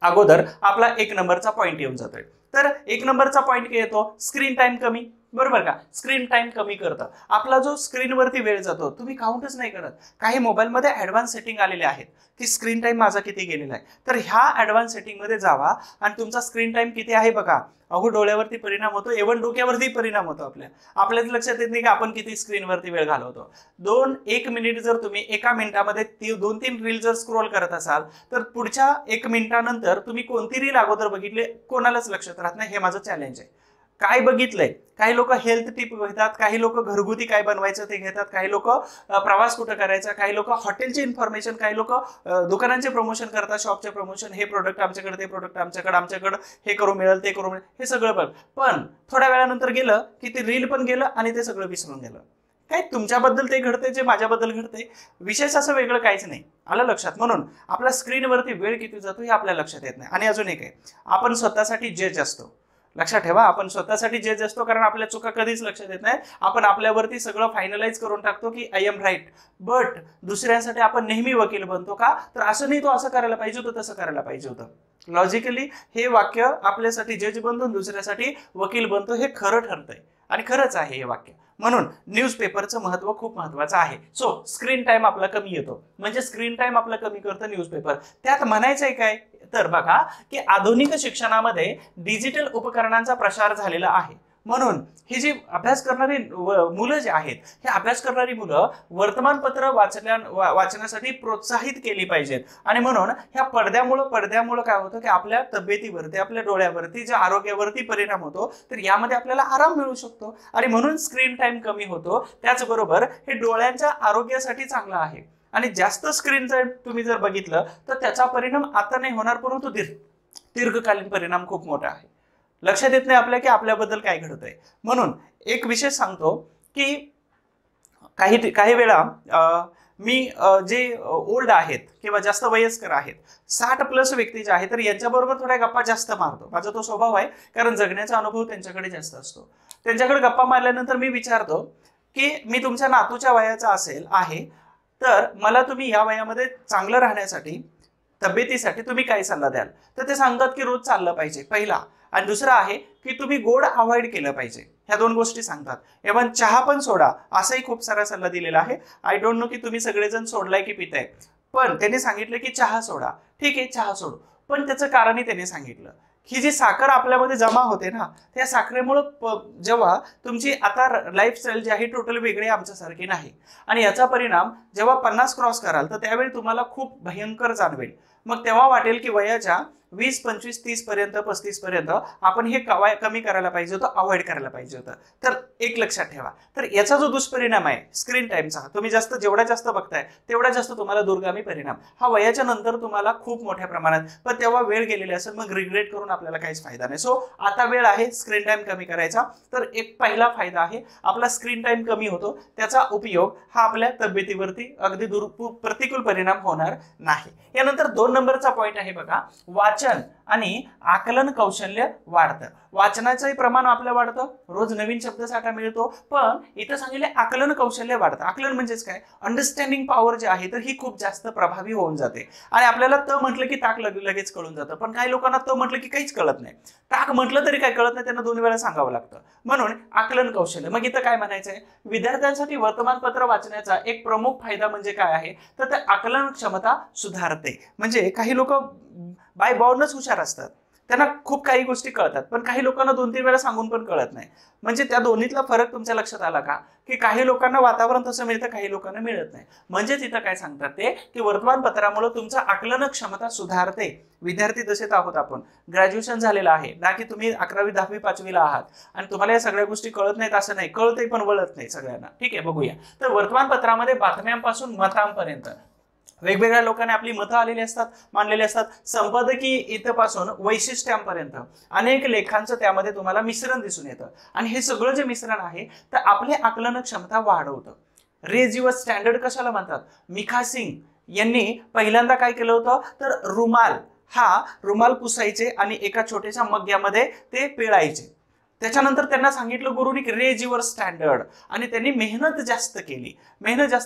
अगोदर आपला 1 नंबरचा पॉईंट येऊन जातोय. तर 1 नंबरचा पॉईंट काय येतो? स्क्रीन टाइम कमी. बरोबर का? स्क्रीन टाइम कमी करतं. आपला जो स्क्रीनवरती वेळ जातो तुम्ही काउंटच नाही करत. काही मोबाईलमध्ये ऍडव्हान्स सेटिंग आलेले आहेत की स्क्रीन टाइम माझा किती गेलेला आहे. तर ह्या ऍडव्हान्स सेटिंग मध्ये जावा आणि तुमचा स्क्रीन टाइम किती आहे बघा. अहो, डोळ्यावरती परिणाम होतो, इव्हन डोक्यावरती परिणाम होतो. आपल्याच लक्षात येत नाही की आपण किती स्क्रीनवरती वेळ घालवतो. 1 मिनिट जर तुम्ही एका मिनिटामध्ये 2-3 रील जर स्क्रोल करत असाल तर पुढच्या 1 मिनिटानंतर तुम्ही कोणती रील अगोदर बघितली कोणालाच लक्षात राहत नाही. हे माझं चॅलेंज आहे. काय बघितलंय? काही लोक हेल्थ टिप घेतात, काही लोक घरगुती काय बनवायचं ते घेतात, काही लोक प्रवास कुठं करायचा, काही लोक हॉटेलची इन्फॉर्मेशन, काही लोक दुकानांचे प्रमोशन करतात, शॉपचे प्रमोशन, हे प्रोडक्ट आमच्याकडे, ते प्रोडक्ट आमच्याकडे, हे करू मिळेल, ते करू मिळेल, हे सगळं बघ. पण थोड्या वेळानंतर गेलं की ते रील पण गेलं आणि ते सगळं विसरून गेलं. काय तुमच्याबद्दल ते घडते जे माझ्याबद्दल घडते, विशेष असं वेगळं काहीच नाही. आलं लक्षात? म्हणून आपल्या स्क्रीनवरती वेळ किती जातो हे आपल्या लक्षात येत नाही. आणि अजून एक आहे, आपण स्वतःसाठी जज असतो. लक्षात ठेवा, आपण स्वतःसाठी जज असतो, कारण आपल्या चुका कधीच लक्षात येत नाही. आपण आपल्यावरती सगळं फायनलाइज करून टाकतो की आय एम राईट. बट दुसऱ्यांसाठी आपण नेहमी वकील बनतो. का तर असं नाही, तो असं करायला पाहिजे होतं, तसं करायला पाहिजे होतं. लॉजिकली हे वाक्य आपल्यासाठी जज बनतो, दुसऱ्यासाठी वकील बनतो. हे खरं ठरतंय आणि खरंच आहे हे वाक्य. म्हणून न्यूजपेपरचं महत्व खूप महत्वाचं आहे. सो स्क्रीन टाइम आपला कमी येतो, म्हणजे स्क्रीन टाइम आपला कमी करतं न्यूजपेपर. त्यात म्हणायचंय काय तर बघा की आधुनिक शिक्षणामध्ये डिजिटल उपकरणांचा प्रसार झालेला आहे. म्हणून ही जी अभ्यास करणारी मुलं जे आहेत, हे अभ्यास करणारी मुलं वर्तमानपत्र वाचण्यासाठी प्रोत्साहित केली पाहिजेत. आणि म्हणून ह्या पडद्यामुळं काय होतं की आपल्या तब्येतीवरती, आपल्या डोळ्यावरती, ज्या आरोग्यावरती परिणाम होतो, तर यामध्ये आपल्याला आराम मिळू शकतो आणि म्हणून स्क्रीन टाइम कमी होतो. त्याचबरोबर हे डोळ्यांच्या आरोग्यासाठी चांगलं आहे. आणि जास्त स्क्रीन टाइम तुम्ही जर बघितलं तर त्याचा परिणाम आता नाही होणार, परंतु दीर्घकालीन परिणाम खूप मोठा आहे. लक्षात येत नाही आपल्या की आपल्याबद्दल काय घडतंय. म्हणून एक विशेष सांगतो की काही वेळा मी जे ओल्ड आहेत किंवा जास्त वयस्कर आहेत, 60+ व्यक्ती जे आहेत, तर यांच्याबरोबर थोड्या गप्पा जास्त मारतो. माझा तो स्वभाव आहे, कारण जगण्याचा अनुभव त्यांच्याकडे जास्त असतो. त्यांच्याकडे गप्पा मारल्यानंतर मी विचारतो की मी तुमच्या नातूच्या वयाचा आहे, तर मला तुम्ही या वयामध्ये चांगलं राहण्यासाठी, तब्येतीसाठी तुम्ही काय सल्ला द्याल? तर ते सांगतात की रोज चाललं पाहिजे, पहिला. आणि दुसरं आहे की तुम्ही गोड अवॉइड केलं पाहिजे. ह्या 2 गोष्टी सांगतात. इव्हन चहा पण सोडा, असाही खूप सारा सल्ला दिलेला आहे. आय डोंट नो की तुम्ही सगळेजण सोडलाय की पिताय, पण त्यांनी सांगितलं की चहा सोडा. ठीक आहे, चहा सोडू, पण त्याचं कारणही त्यांनी सांगितलं. ही जी साखर आपल्यामध्ये जमा होते ना, त्या साखरेमुळं जेव्हा तुमची आता लाईफस्टाईल जी आहे टोटल वेगळी आमच्यासारखी नाही. आणि याचा परिणाम जेव्हा 50 क्रॉस कराल तर त्यावेळी तुम्हाला खूप भयंकर जाणवेल. मग तेव्हा वाटेल की वयाच्या 20, 25, 30 पर्यंत, 35 पर्यंत आपण हे कमी करायला पाहिजे होतं, अवॉइड करायला पाहिजे होतं. तर एक लक्षात ठेवा, तर याचा जो दुष्परिणाम आहे स्क्रीन टाइमचा, तुम्ही जेवढा जास्त बघताय तेवढा जास्त तुम्हाला दूरगामी परिणाम हा वयाच्या नंतर तुम्हाला खूप मोठ्या प्रमाणात, पण तेव्हा वेळ गेलेली असेल, मग रिग्रेट करून आपल्याला काहीच फायदा नाही. सो आता वेळ आहे स्क्रीन टाइम कमी करायचा. तर एक पहिला फायदा आहे, आपला स्क्रीन टाइम कमी होतो, त्याचा उपयोग हा आपल्या तब्येतीवरती अगदी प्रतिकूल परिणाम होणार नाही. यानंतर 2 नंबरचा पॉइंट आहे बघा, वाचन आणि आकलन कौशल्य वाढतं. वाचनाचंही प्रमाण आपलं वाढतं, रोज नवीन शब्दसाठा मिळतो, पण इथं सांगितले आकलन कौशल्य वाढतं. आकलन म्हणजेच काय, अंडरस्टँडिंग पॉवर जी आहे, तर ही खूप जास्त प्रभावी होऊन जाते. आणि आपल्याला त म्हटलं की टाक लगेच कळून जातं, पण काही लोकांना त म्हटलं की काहीच कळत नाही. टाक म्हटलं तरी काय कळत नाही, त्यांना 2 वेळा सांगावं लागतं. म्हणून आकलन कौशल्य. मग इथं काय म्हणायचंय, विद्यार्थ्यांसाठी वर्तमानपत्र वाचण्याचा एक प्रमुख फायदा म्हणजे काय आहे, तर ते आकलन क्षमता सुधारते. म्हणजे काही लोक बाय बॉर्नच हुशार असतात, त्यांना खूप काही गोष्टी कळतात, पण काही लोकांना 2-3 वेळा सांगून पण कळत नाही. म्हणजे त्या दोन्हीतला फरक तुमच्या लक्षात आला का, की काही लोकांना वातावरण तसं मिळतं, काही लोकांना मिळत नाही. म्हणजेच इथं काय सांगतात ते की वर्तमानपत्रामुळे तुमचं आकलन क्षमता सुधारते. विद्यार्थी दशेत आहोत आपण, ग्रॅज्युएशन झालेलं आहे ना, की तुम्ही 11वी 10वी 5वीला आहात आणि तुम्हाला या सगळ्या गोष्टी कळत नाहीत असं नाही, कळतही पण वळत नाही सगळ्यांना. ठीक आहे, बघूया. तर वर्तमानपत्रामध्ये बातम्यांपासून मतांपर्यंत वेगवेगळ्या लोकांनी आपली मतं आलेली असतात, मांडलेली असतात. संपादकीय इथपासून वैशिष्ट्यांपर्यंत अनेक लेखांचं त्यामध्ये तुम्हाला मिश्रण दिसून येतं. आणि हे सगळं जे मिश्रण आहे तर आपले आकलन क्षमता वाढवतं. रेज युअर स्टँडर्ड कशाला म्हणतात, मिखा सिंग यांनी पहिल्यांदा काय केलं होतं, तर रुमाल पुसायचे आणि एका छोट्याशा मग्ग्यामध्ये ते पिळायचे. त्याच्यानंतर त्यांना सांगितलं गुरुनी रेज युअर स्टँडर्ड, आणि त्यांनी मेहनत जास्त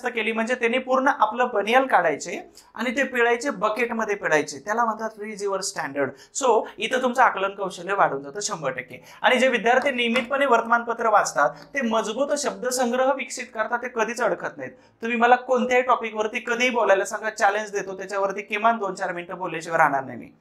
केली म्हणजे त्यांनी पूर्ण आपलं बनियाल काढायचे आणि ते पिळायचे, बकेटमध्ये पिळायचे, त्याला म्हणतात रेज युअर स्टँडर्ड. सो इथं तुमचं आकलन कौशल्य वाढून जातं 100%. आणि जे विद्यार्थी नियमितपणे वर्तमानपत्र वाचतात ते मजबूत शब्दसंग्रह विकसित करतात, ते कधीच अडकत नाहीत. तुम्ही मला कोणत्याही टॉपिकवरती कधीही बोलायला सांगा, चॅलेंज देतो, त्याच्यावरती किमान 2-4 मिनिटं बोलल्याशिवाय राहणार नाही मी.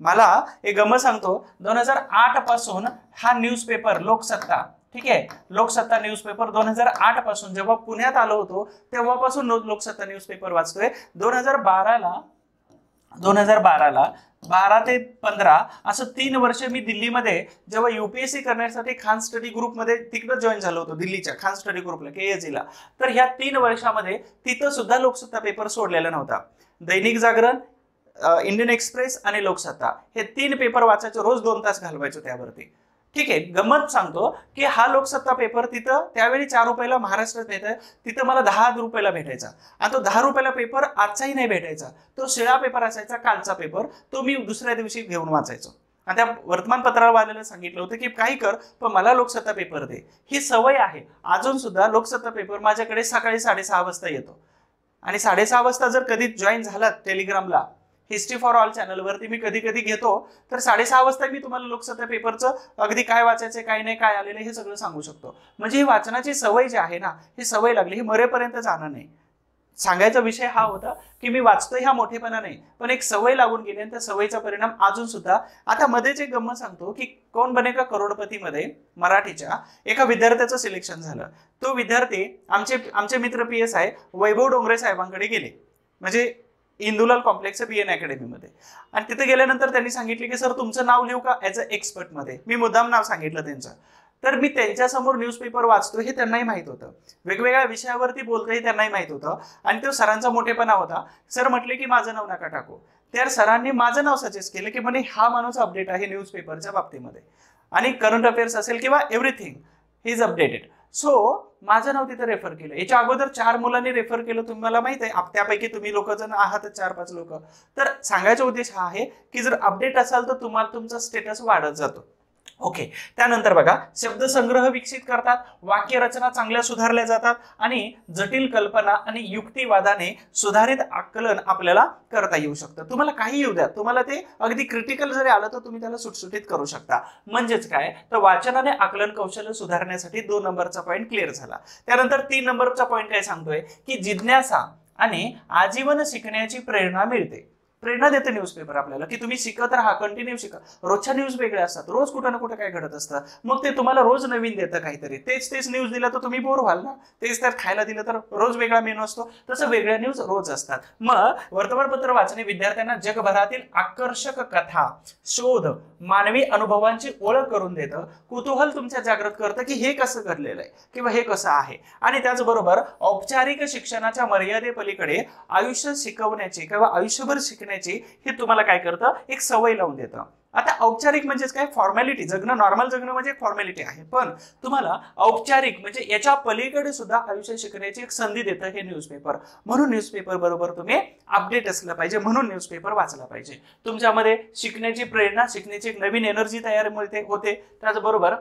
मला एक गमत सांगतो, 2008 पासून हा न्यूजपेपर लोकसत्ता, ठीक आहे, लोकसत्ता न्यूजपेपर 2008 पासून जेव्हा पुण्यात आलो होतो तेव्हापासून लोकसत्ता न्यूजपेपर वाचतोय. 2012ला 12 ते 15 असं 3 वर्ष मी दिल्लीमध्ये जेव्हा UPSC करण्यासाठी खान स्टडी ग्रुपमध्ये तिकडे जॉईन झालो होतो, दिल्लीच्या खान स्टडी ग्रुपला, KSGला. तर ह्या 3 वर्षामध्ये तिथं सुद्धा लोकसत्ता पेपर सोडलेला नव्हता. दैनिक जागरण, इंडियन एक्सप्रेस आणि लोकसत्ता हे 3 पेपर वाचायचे, रोज 2 तास घालवायचो त्यावरती. ठीक आहे, गंमत सांगतो की हा लोकसत्ता पेपर तिथं त्यावेळी 4 रुपयाला महाराष्ट्रात भेटाय, तिथं मला 10 रुपयाला भेटायचा. आणि तो 10 रुपयाला पेपर आजचाही नाही भेटायचा, तो शिळा पेपर असायचा, कालचा पेपर, तो मी दुसऱ्या दिवशी घेऊन वाचायचो. आणि त्या वर्तमानपत्रावाल्याला सांगितलं होतं की काही कर पण मला लोकसत्ता पेपर दे. ही सवय आहे अजून सुद्धा. लोकसत्ता पेपर माझ्याकडे सकाळी 6:30 वाजता येतो. आणि 6:30 वाजता जर कधी जॉईन झालात टेलिग्रामला हिस्ट्री फॉर ऑल चॅनलवरती मी कधी कधी घेतो, तर 6:30 वाजता मी तुम्हाला लोकसत्ता पेपरचं अगदी काय वाचायचं, काय नाही, काय आलेलं हे सगळं सांगू शकतो. म्हणजे ही वाचनाची सवय जी आहे ना, ही सवय लागली, ही मरेपर्यंत जाणार नाही. सांगायचा विषय हा होता की मी वाचतोय हा मोठेपणा नाही, पण एक सवय लागून गेली आणि त्या सवयीचा परिणाम अजून सुद्धा. आता मध्येच एक गंमत सांगतो की कौन बनेगा करोडपती मध्ये मराठीच्या एका विद्यार्थ्याचं सिलेक्शन झालं. तो विद्यार्थी आमचे मित्र PSI वैभव डोंगरे साहेबांकडे गेले, म्हणजे इंदुलाल कॉम्प्लेक्स BN अकॅडमीमध्ये. आणि तिथे गेल्यानंतर त्यांनी सांगितले की सर तुमचं नाव लिहू का ॲज अ एक्सपर्ट मध्ये. मी मुद्दाम नाव सांगितलं त्यांचं. तर मी त्यांच्यासमोर न्यूजपेपर वाचतो हे त्यांनाही माहित होतं, वेगवेगळ्या विषयावरती बोलतोही त्यांनाही माहित होतं. आणि तो सरांचा मोठेपणा होता. सर म्हटले की माझं नाव नका टाकू. तर सरांनी माझं नाव सजेस्ट केलं की म्हणे हा माणूस अपडेट आहे न्यूजपेपरच्या बाबतीमध्ये, आणि करंट अफेअर्स असेल किंवा everything he is updated. So माझं नाव तिथं रेफर केलं. याच्या अगोदर 4 मुलांनी रेफर केलं, तुम्हाला माहित आहे. त्यापैकी तुम्ही लोक जण आहात 4-5 लोक. तर सांगायचा उद्देश हा आहे की जर अपडेट असाल तर तुम्हाला तुमचा स्टेटस वाढत जातो. ओके. त्यानंतर बघा, शब्दसंग्रह विकसित करतात, वाक्यरचना चांगल्या सुधारल्या जातात, आणि जटिल कल्पना आणि युक्तिवादाने सुधारित आकलन आपल्याला करता येऊ शकतं. तुम्हाला काही येऊ द्या, तुम्हाला ते अगदी क्रिटिकल जरी आलं तर तुम्ही त्याला सुटसुटीत करू शकता. म्हणजेच काय, तर वाचनाने आकलन कौशल्य सुधारण्यासाठी 2 नंबरचा पॉईंट क्लिअर झाला. त्यानंतर 3 नंबरचा पॉईंट काय सांगतोय की जिज्ञासा आणि आजीवन शिकण्याची प्रेरणा मिळते. प्रेरणा देते न्यूजपेपर आपल्याला की तुम्ही शिकत राहा, कंटिन्यू शिका. रोजच्या न्यूज वेगळ्या असतात, रोज कुठं ना कुठं काय घडत असतं, मग ते तुम्हाला रोज नवीन देतं काहीतरी. तेच न्यूज दिलं तर तुम्ही बोर व्हाल ना. तेच तर खायला दिलं तर रोज वेगळा मेनू असतो, तसं वेगळ्या न्यूज रोज असतात. मग वर्तमानपत्र वाचणे विद्यार्थ्यांना जगभरातील आकर्षक कथा, शोध, मानवी अनुभवांची ओळख करून देतं. कुतूहल तुमच्या जागृत करतं की हे कसं घडलेलं आहे किंवा हे कसं आहे. आणि त्याचबरोबर औपचारिक शिक्षणाच्या मर्यादेपलीकडे आयुष्य शिकवण्याची किंवा आयुष्यभर शिकण्याची हे तुम्हाला काय करतं, एक सवय लावून देतं. आता औपचारिक म्हणजेच काय, फॉर्मॅलिटी. जगणं, नॉर्मल जगणं म्हणजे एक फॉर्मॅलिटी आहे, पण तुम्हाला औपचारिक म्हणजे याच्या पलीकडे सुद्धा आयुष्य शिकण्याची एक संधी देतं हे न्यूजपेपर. म्हणून न्यूजपेपर बरोबर तुम्ही अपडेट असलं पाहिजे, म्हणून न्यूजपेपर वाचला पाहिजे. तुमच्यामध्ये शिकण्याची प्रेरणा, शिकण्याची एक नवीन एनर्जी तयार होते. त्याचबरोबर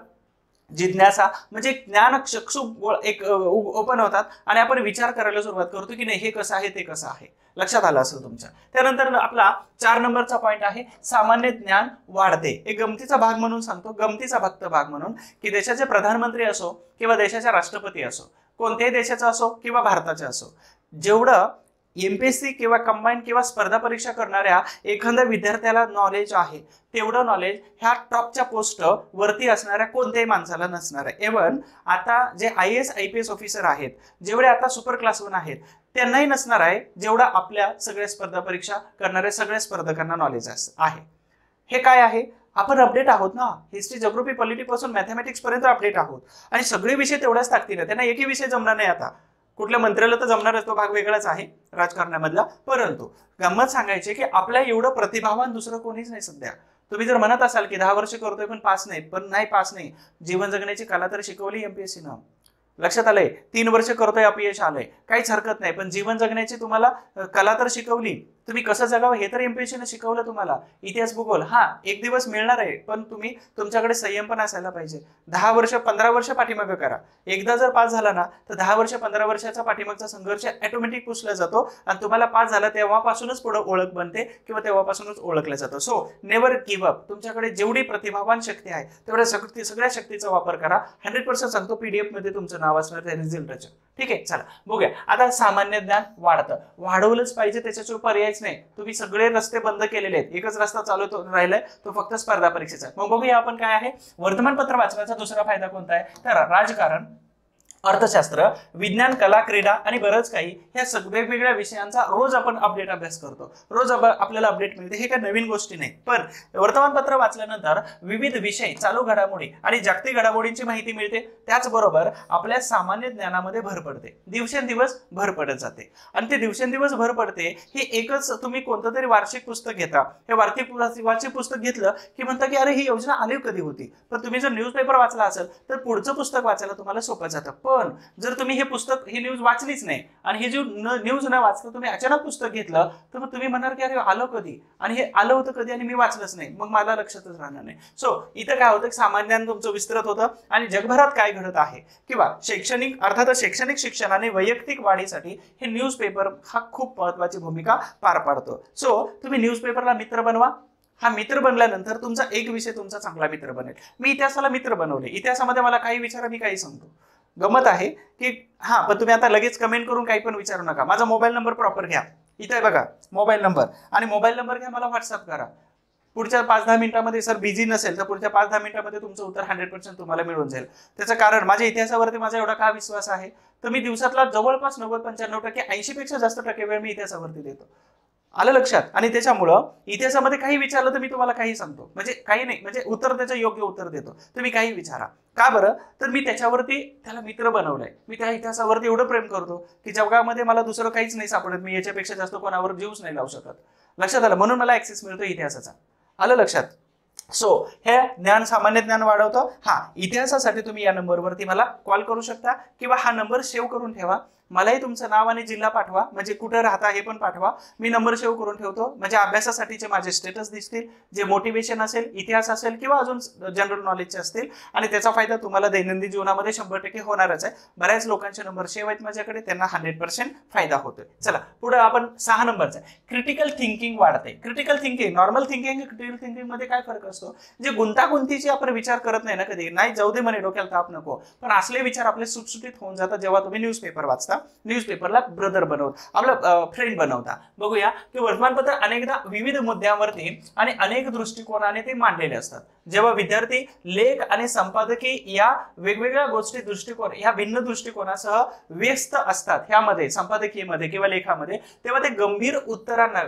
जिज्ञासा म्हणजे ज्ञान चक्षु एक ओपन होतात आणि आपण विचार करायला सुरुवात करतो की नाही हे कसं आहे, ते कसं आहे. लक्षात आलं असेल तुमच्या. त्यानंतर आपला 4 नंबरचा पॉईंट आहे सामान्य ज्ञान वाढते. एक गमतीचा भाग म्हणून सांगतो, गमतीचा भाग म्हणून की देशाचे प्रधानमंत्री असो किंवा देशाच्या राष्ट्रपती असो, कोणत्याही देशाचा असो किंवा भारताचा असो, जेवढं MPSC किंवा कंबाईन किंवा स्पर्धा परीक्षा करणाऱ्या एखाद्या विद्यार्थ्याला नॉलेज आहे, तेवढं नॉलेज ह्या टॉपच्या पोस्ट वरती असणाऱ्या कोणत्याही माणसाला नसणार आहे. इव्हन आता जे IAS IPS ऑफिसर आहेत, जेवढे आता सुपर क्लास 1 आहेत, त्यांनाही नसणार आहे जेवढं आपल्या सगळ्या स्पर्धा परीक्षा करणाऱ्या सगळ्या स्पर्धकांना नॉलेज आहे. हे काय आहे, आपण अपडेट आहोत ना. हिस्ट्री, जिओग्राफी, पॉलिटी पासून मॅथमॅटिक्स पर्यंत अपडेट आहोत, आणि सगळे विषय तेवढ्याच ताकदीने. त्यांना एकही विषय जमणार नाही. आता कुठल्या मंत्र्याला तर जमणारच, तो भाग वेगळाच आहे राजकारणामधला. परंतु गंमत सांगायची की आपल्या एवढं प्रतिभावान दुसरं कोणीच नाही सध्या. तुम्ही जर म्हणत असाल की 10 वर्ष करतोय पण पास नाही, जीवन जगण्याची कला तर शिकवली MPSC न. लक्षात आलंय, 3 वर्ष करतोय अपयश आलंय, काहीच हरकत नाही, पण जीवन जगण्याची तुम्हाला कला तर शिकवली. तुम्ही कसं जगावं हे तर MPSC ने शिकवलं तुम्हाला. इतिहास, भूगोल हा एक दिवस मिळणार आहे, पण तुम्ही तुमच्याकडे संयम पण असायला पाहिजे. 10 वर्ष 15 वर्ष पाठीमागं करा. एकदा जर पास झाला ना तर 10 वर्ष 15 वर्षाचा पाठीमागचा संघर्ष ऑटोमॅटिक पुसला जातो, आणि तुम्हाला पास झाला तेव्हापासूनच पुढे ओळख बनते किंवा तेव्हापासूनच ओळखलं जातं. So never give up. तुमच्याकडे जेवढी प्रतिभावान शक्ती आहे तेवढ्या सगळ्या शक्तीचा वापर करा. 100% सांगतो, PDF मध्ये तुमचं नाव असणार त्या रिझल्टचं. ठीक आहे, चला बघूया. आता सामान्य ज्ञान वाढवलंच पाहिजे, त्याच्याशिवाय पर्यायच नाही. तुम्ही सगळे रस्ते बंद केलेले आहेत, एकच रस्ता चालू राहिलाय, तो फक्त स्पर्धा परीक्षेचा. मग बघूया आपण काय आहे वर्तमानपत्र वाचण्याचा दुसरा फायदा कोणता आहे. तर राजकारण, अर्थशास्त्र, विज्ञान, कला, क्रीडा आणि बरंच काही ह्या वेगवेगळ्या विषयांचा रोज आपण अपडेट अभ्यास करतो. रोज आपल्याला अपडेट मिळते. हे काही नवीन गोष्टी नाही. पण वर्तमानपत्र वाचल्यानंतर विविध विषय, चालू घडामोडी आणि जागतिक घडामोडींची माहिती मिळते. त्याचबरोबर आपल्या सामान्य ज्ञानामध्ये भर पडते. दिवसेंदिवस भर पडत जाते. आणि ते दिवसेंदिवस भर पडते हे एकच तुम्ही कोणतं तरी वार्षिक पुस्तक घेता. हे वार्षिक पुस्तक घेतलं की म्हणता की अरे ही योजना आली कधी होती. पण तुम्ही जर न्यूजपेपर वाचला असेल तर पुढचं पुस्तक वाचायला तुम्हाला सोपं जातं. पण जर तुम्ही ही न्यूज वाचलीच नाही आणि ही जी न्यूज न वाचता तुम्ही अचानक पुस्तक घेतलं तर मग तुम्ही म्हणणार की अरे आलं कधी आणि हे आलं होतं कधी आणि मी वाचलंच नाही, मग मला लक्षातच राहणार नाही. सो इथं काय होतं, सामान्य ज्ञान तुमचं विस्तृत होतं आणि जगभरात काय घडत आहे किंवा अर्थातच शैक्षणिक शिक्षण आणि वैयक्तिक वाढीसाठी हे न्यूजपेपर हा खूप महत्वाची भूमिका पार पाडतो. सो तुम्ही न्यूजपेपरला मित्र बनवा. हा मित्र बनल्यानंतर तुमचा एक विषय तुमचा चांगला मित्र बनेल. मी इतिहासाला मित्र बनवले. इतिहासामध्ये मला काही विचारा, मी काही सांगतो. गमत आहे की हा, पण तुम्ही आता लगेच कमेंट करून काही पण विचारू नका. माझा मोबाईल नंबर प्रॉपर घ्या. इथे बघा मोबाईल नंबर, आणि मोबाईल नंबर घ्या, मला व्हॉट्सअप करा. पुढच्या 5-10 मिनिटांमध्ये सर बिझी नसेल तर पुढच्या 5-10 मिनिटांमध्ये तुमचं उत्तर 100% तुम्हाला मिळून जाईल. त्याचं कारण माझ्या इतिहासावरती माझा एवढा का विश्वास आहे, तर मी दिवसातला जवळपास 90-95% 80पेक्षा जास्त टक्के वेळ मी इतिहासावरती देतो. आलं लक्षात. आणि त्याच्यामुळं इतिहासामध्ये काही विचारलं तर मी तुम्हाला काही सांगतो. म्हणजे काही नाही, म्हणजे उत्तर त्याचं योग्य उत्तर देतो. तुम्ही काही विचारा. का बरं, तर मी त्याला मित्र बनवलंय. मी त्या इतिहासावरती एवढं प्रेम करतो की जगामध्ये मला दुसरं काहीच नाही सापडत. मी याच्यापेक्षा जास्त कोणावर जीवच नाही लावू शकत. लक्षात आलं. म्हणून मला ऍक्सेस मिळतो इतिहासाचा. आलं लक्षात. सो हे ज्ञान, सामान्य ज्ञान वाढवतं. हा, इतिहासासाठी तुम्ही या नंबरवरती मला कॉल करू शकता किंवा हा नंबर सेव्ह करून ठेवा. मलाही तुमचं नाव आणि जिल्हा पाठवा, म्हणजे कुठे राहता हे पण पाठवा. मी नंबर सेव्ह करून ठेवतो. म्हणजे अभ्यासासाठीचे माझे स्टेटस दिसतील, जे मोटिवेशन असेल, इतिहास असेल किंवा अजून जनरल नॉलेजचे असतील, आणि त्याचा फायदा तुम्हाला दैनंदिन जीवनामध्ये 100% होणारच आहे. बऱ्याच लोकांचे नंबर सेव्ह आहेत माझ्याकडे, त्यांना 100% फायदा होतोय. चला पुढे आपण 6 नंबरचा क्रिटिकल थिंकिंग वाढते. Critical thinking, normal thinking, critical thinking मध्ये काय फरक असतो, जे गुंतागुंतीचे आपण विचार करत नाही ना कधी, नाही जाऊ दे म्हणे डोक्याला ताप नको, पण असले विचार आपले सुटसुटीत होऊन जातात जेव्हा तुम्ही न्यूजपेपर वाचता. न्यूजपेपरला ब्रदर बनवता, आपला फ्रेंड बनवता. बघूया की वर्तमानपत्र अनेकदा विविध मुद्द्यांवरती आणि अनेक दृष्टिकोनाने ते मांडलेले असतात. जेव्हा विद्यार्थी लेख आणि संपादकी या वेगवेगळ्या गोष्टी दृष्टिकोन, या भिन्न दृष्टिकोनासह व्यस्त असतात ह्यामध्ये, संपादकीमध्ये किंवा लेखामध्ये, तेव्हा ते गंभीर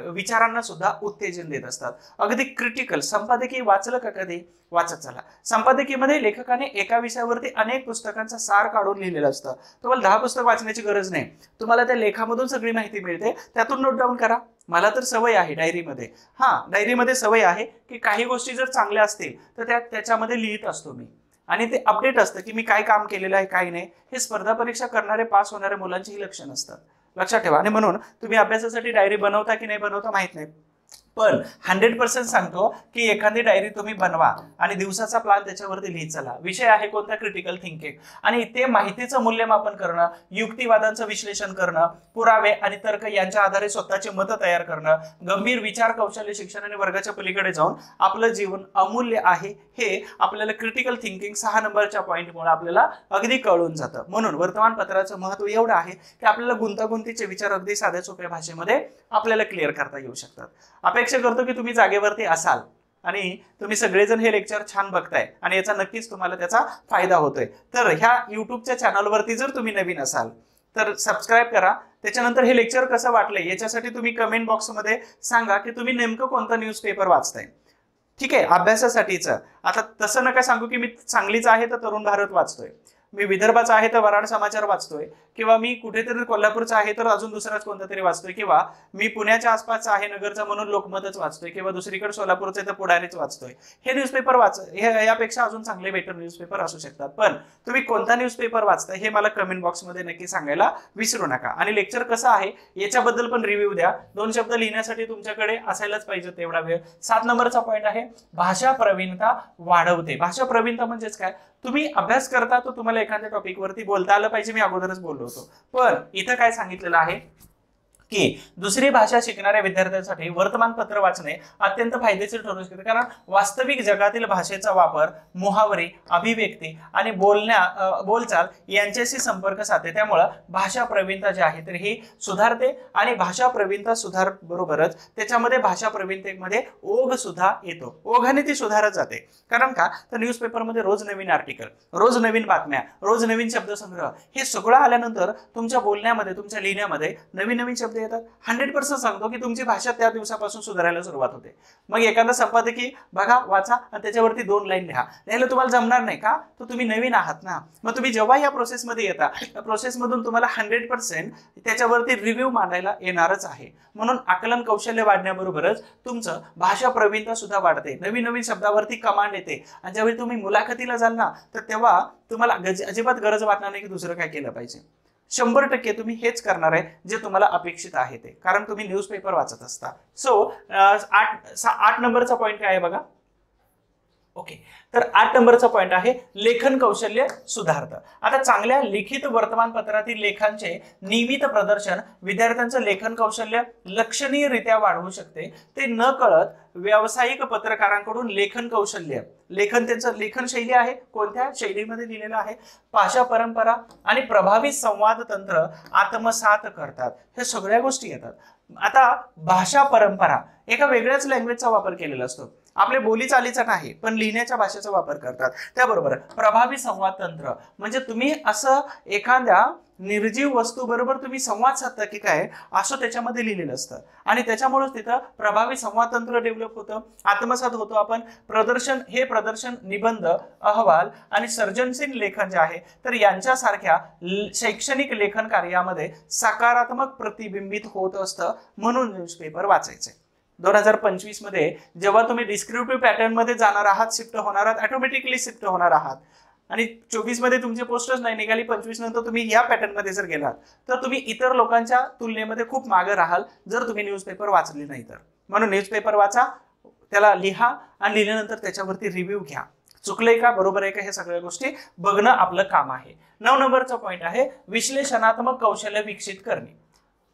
विचारांना सुद्धा उत्तेजन देत असतात. अगदी क्रिटिकल. संपादकी वाचलं का कधी? वाचत चला. संपादकीमध्ये लेखकाने एका विषयावरती अनेक पुस्तकांचा सार काढून लिहिलेलं असतं. तुम्हाला 10 पुस्तक वाचण्याची गरज नाही. तुम्हाला त्या लेखामधून सगळी माहिती मिळते. त्यातून नोट डाऊन करा. मला तर सवय आहे डायरीमध्ये. डायरीमध्ये सवय आहे की काही गोष्टी जर चांगल्या असतील तर त्याच्यामध्ये लिहित असतो मी. आणि ते अपडेट असतं की मी काय काम केलेलं आहे, काय नाही. हे स्पर्धा परीक्षा करणारे, पास होणाऱ्या मुलांची ही लक्षणं असतात. लक्षात ठेवा. आणि म्हणून तुम्ही अभ्यासासाठी डायरी बनवता की नाही बनवता माहित नाही, पण 100% सांगतो की एखादी डायरी तुम्ही बनवा आणि दिवसाचा प्लॅन त्याच्यावरती लिहित चला. विषय आहे कोणता? Critical thinking. आणि ते माहितीचं मूल्यमापन करणं, युक्तिवादांचं विश्लेषण करणं, पुरावे आणि तर्क यांच्या आधारे स्वतःचे मतं तयार करणं, गंभीर विचार कौशल्य शिक्षण आणि वर्गाच्या पलीकडे जाऊन आपलं जीवन अमूल्य आहे हे आपल्याला क्रिटिकल थिंकिंग 6 नंबरच्या पॉईंटमुळे आपल्याला अगदी कळून जातं. म्हणून वर्तमानपत्राचं महत्व एवढं आहे की आपल्याला गुंतागुंतीचे विचार अगदी साध्या सोप्या भाषेमध्ये आपल्याला क्लिअर करता येऊ शकतात. अपेक्षा करतो की तुम्ही जागेवरती असाल आणि तुम्ही सगळेजण हे लेक्चर छान बघताय आणि याचा नक्कीच तुम्हाला त्याचा फायदा होतोय. तर ह्या युट्यूबच्या चॅनलवरती जर तुम्ही नवीन असाल तर सबस्क्राईब करा. त्याच्यानंतर हे लेक्चर कसं वाटलंय याच्यासाठी तुम्ही कमेंट बॉक्समध्ये सांगा की तुम्ही नेमकं कोणता न्यूजपेपर वाचताय. ठीक आहे, अभ्यासासाठीच. आता तसं नका सांगू की मी सांगलीच आहे तर तरुण भारत वाचतोय, मी विदर्भाचा आहे तर वराड समाचार वाचतोय, किंवा मी कुठेतरी कोल्हापूरचा आहे तर अजून दुसराच कोणता तरी वाचतोय, किंवा मी पुण्याच्या आसपासचा आहे नगरचा म्हणून लोकमतच वाचतोय, किंवा दुसरीकडे सोलापूरचा तर पुढारीच वाचतोय. हे न्यूजपेपर यापेक्षा अजून चांगले बेटर न्यूजपेपर असू शकतात. पण तुम्ही कोणता न्यूजपेपर वाचताय हे मला कमेंट बॉक्समध्ये नक्की सांगायला विसरू नका. आणि लेक्चर कसं आहे याच्याबद्दल पण रिव्ह्यू द्या. 2 शब्द लिहिण्यासाठी तुमच्याकडे असायलाच पाहिजे तेवढा वेळ. 7 नंबरचा पॉईंट आहे भाषा प्रवीणता वाढवते. भाषा प्रवीणता म्हणजेच काय? तुम्ही अभ्यास करता तर तुम्हाला एखाद्या टॉपिकवरती बोलता आलं पाहिजे. मी अगोदरच बोललो होतो. पण इथं काय सांगितलेलं आहे की दुसरी भाषा शिकणाऱ्या विद्यार्थ्यांसाठी वर्तमानपत्र वाचणे अत्यंत फायदेशीर ठरू शकते, कारण वास्तविक जगातील भाषेचा वापर मुहावरे, अभिव्यक्ती आणि बोलचाल यांच्याशी संपर्क साधते. त्यामुळे भाषा प्रवीणता जी आहे तर ही सुधारते आणि भाषा प्रवीणता सुधार बरोबरच त्याच्यामध्ये भाषा प्रवीणतेमध्ये ओघ सुद्धा येतो. ओघाने ती सुधारत जाते. कारण का तर न्यूजपेपरमध्ये रोज नवीन आर्टिकल, रोज नवीन बातम्या, रोज नवीन शब्दसंग्रह हे सगळं आल्यानंतर तुमच्या बोलण्यामध्ये, तुमच्या लिहिण्यामध्ये नवीन नवीन शब्द येतात. 100% सांगतो की तुमची भाषा त्या दिवसापासून सुधारायला सुरुवात होते. मग एखादा संपादकी बघा, वाचा आणि त्याच्यावरती 2 लाईन लिहायला तुम्हाला जमणार नाही का, तर तुम्ही नवीन आहात ना. मग तुम्ही जेव्हा या प्रोसेसमध्ये येता, त्या प्रोसेसमधून तुम्हाला 100% त्याच्यावरती रिव्ह्यू मांडायला येणारच आहे. म्हणून आकलन कौशल्य वाढण्याबरोबरच तुमचं भाषा प्रवीणता सुद्धा वाढते. नवीन नवीन शब्दावरती कमांड येते आणि ज्यावेळी तुम्ही मुलाखतीला जाल ना, तर तेव्हा तुम्हाला अजिबात गरज वाटणार नाही की दुसरं काय केलं पाहिजे. 100% तुम्ही हेच करणार आहे जे तुम्हाला अपेक्षित आहे ते, कारण तुम्ही न्यूजपेपर वाचत असता. सो 8 नंबरचा पॉईंट काय आहे बघा. ओके, तर 8 नंबरचा पॉईंट आहे लेखन कौशल्य सुधारतं. आता चांगल्या लिखित वर्तमानपत्रातील लेखांचे नियमित प्रदर्शन विद्यार्थ्यांचं लेखन कौशल्य लक्षणीयरित्या वाढवू शकते. ते न कळत व्यावसायिक पत्रकारांकडून लेखन कौशल्य, त्यांचं लेखन शैली आहे, कोणत्या शैलीमध्ये लिहिलेलं आहे, भाषा परंपरा आणि प्रभावी संवाद तंत्र आत्मसात करतात. हे सगळ्या गोष्टी येतात. आता भाषा परंपरा एका वेगळ्याच लँग्वेजचा वापर केलेला असतो. आपल्या बोलीचालीचा नाही पण लिहिण्याच्या भाषेचा वापर करतात. त्याबरोबर प्रभावी संवाद तंत्र म्हणजे तुम्ही असं एखाद्या निर्जीव वस्तू बरोबर तुम्ही संवाद साधता की काय असं त्याच्यामध्ये लिहिलेलं असतं आणि त्याच्यामुळेच तिथं प्रभावी संवाद तंत्र डेव्हलप होतं, आत्मसात होतो. आपण प्रदर्शन निबंध, अहवाल आणि सर्जनशील लेखन जे आहे तर यांच्यासारख्या शैक्षणिक लेखन कार्यामध्ये सकारात्मक प्रतिबिंबित होत असतं. म्हणून न्यूजपेपर वाचायचे. 2025 मध्ये जेव्हा तुम्ही डिस्क्रिप्टिव्ह पॅटर्न मध्ये जाणार आहात, शिफ्ट होणार आहात, ऑटोमॅटिकली शिफ्ट होणार आहात आणि 24 मध्ये तुमचे पोस्टच नाही निघाली, 25 नंतर तुम्ही या पॅटर्न मध्ये जर गेलात तर तुम्ही इतर लोकांच्या तुलनेमध्ये खूप मागे राहाल जर तुम्ही न्यूजपेपर वाचले नाही तर. म्हणून न्यूजपेपर वाचा, त्याला लिहा आणि लिहिल्यानंतर त्याच्यावरती रिव्ह्यू घ्या. चुकलंय का, बरोबर आहे का, हे सगळ्या गोष्टी बघणं आपलं काम आहे. 9 नंबरचा पॉईंट आहे विश्लेषणात्मक कौशल्य विकसित करणे.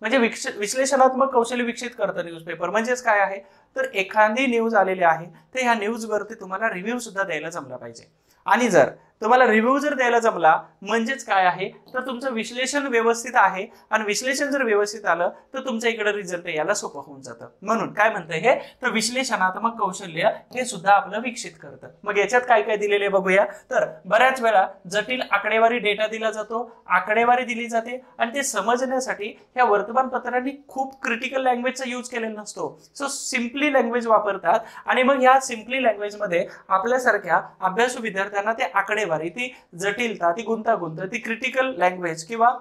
म्हणजे विश्लेषणात्मक कौशल्य विकसित करतं न्यूजपेपर. म्हणजेच काय आहे तर एखादी न्यूज आलेली आहे तर ह्या न्यूजवरती तुम्हाला रिव्ह्यू सुद्धा द्यायला जमला पाहिजे. आणि जर तुम्हाला रिव्ह्यू जर द्यायला जमला म्हणजेच काय आहे तर तुमचं विश्लेषण व्यवस्थित आहे आणि विश्लेषण जर व्यवस्थित आलं तर तुमच्या इकडे रिझल्ट यायला सोपं होऊन जातं. म्हणून काय म्हणतंय हे तर विश्लेषणात्मक कौशल्य हे सुद्धा आपलं विकसित करतं. मग याच्यात काय काय दिलेले बघूया. तर बऱ्याच वेळा जटिल आकडेवारी डेटा दिला जातो, आकडेवारी दिली जाते आणि ते समजण्यासाठी ह्या वर्तमानपत्रांनी खूप क्रिटिकल लँग्वेजचा यूज केलेला नसतो. सो सिम्पली लँग्वेज वापरतात आणि मग ह्या सिम्पली लँग्वेजमध्ये आपल्यासारख्या अभ्यासू विद्यार्थ्यांना ते आकडेवारी, ती जटिलता, ती गुंतागुंत, ती क्रिटिकल लँग्वेज किंवा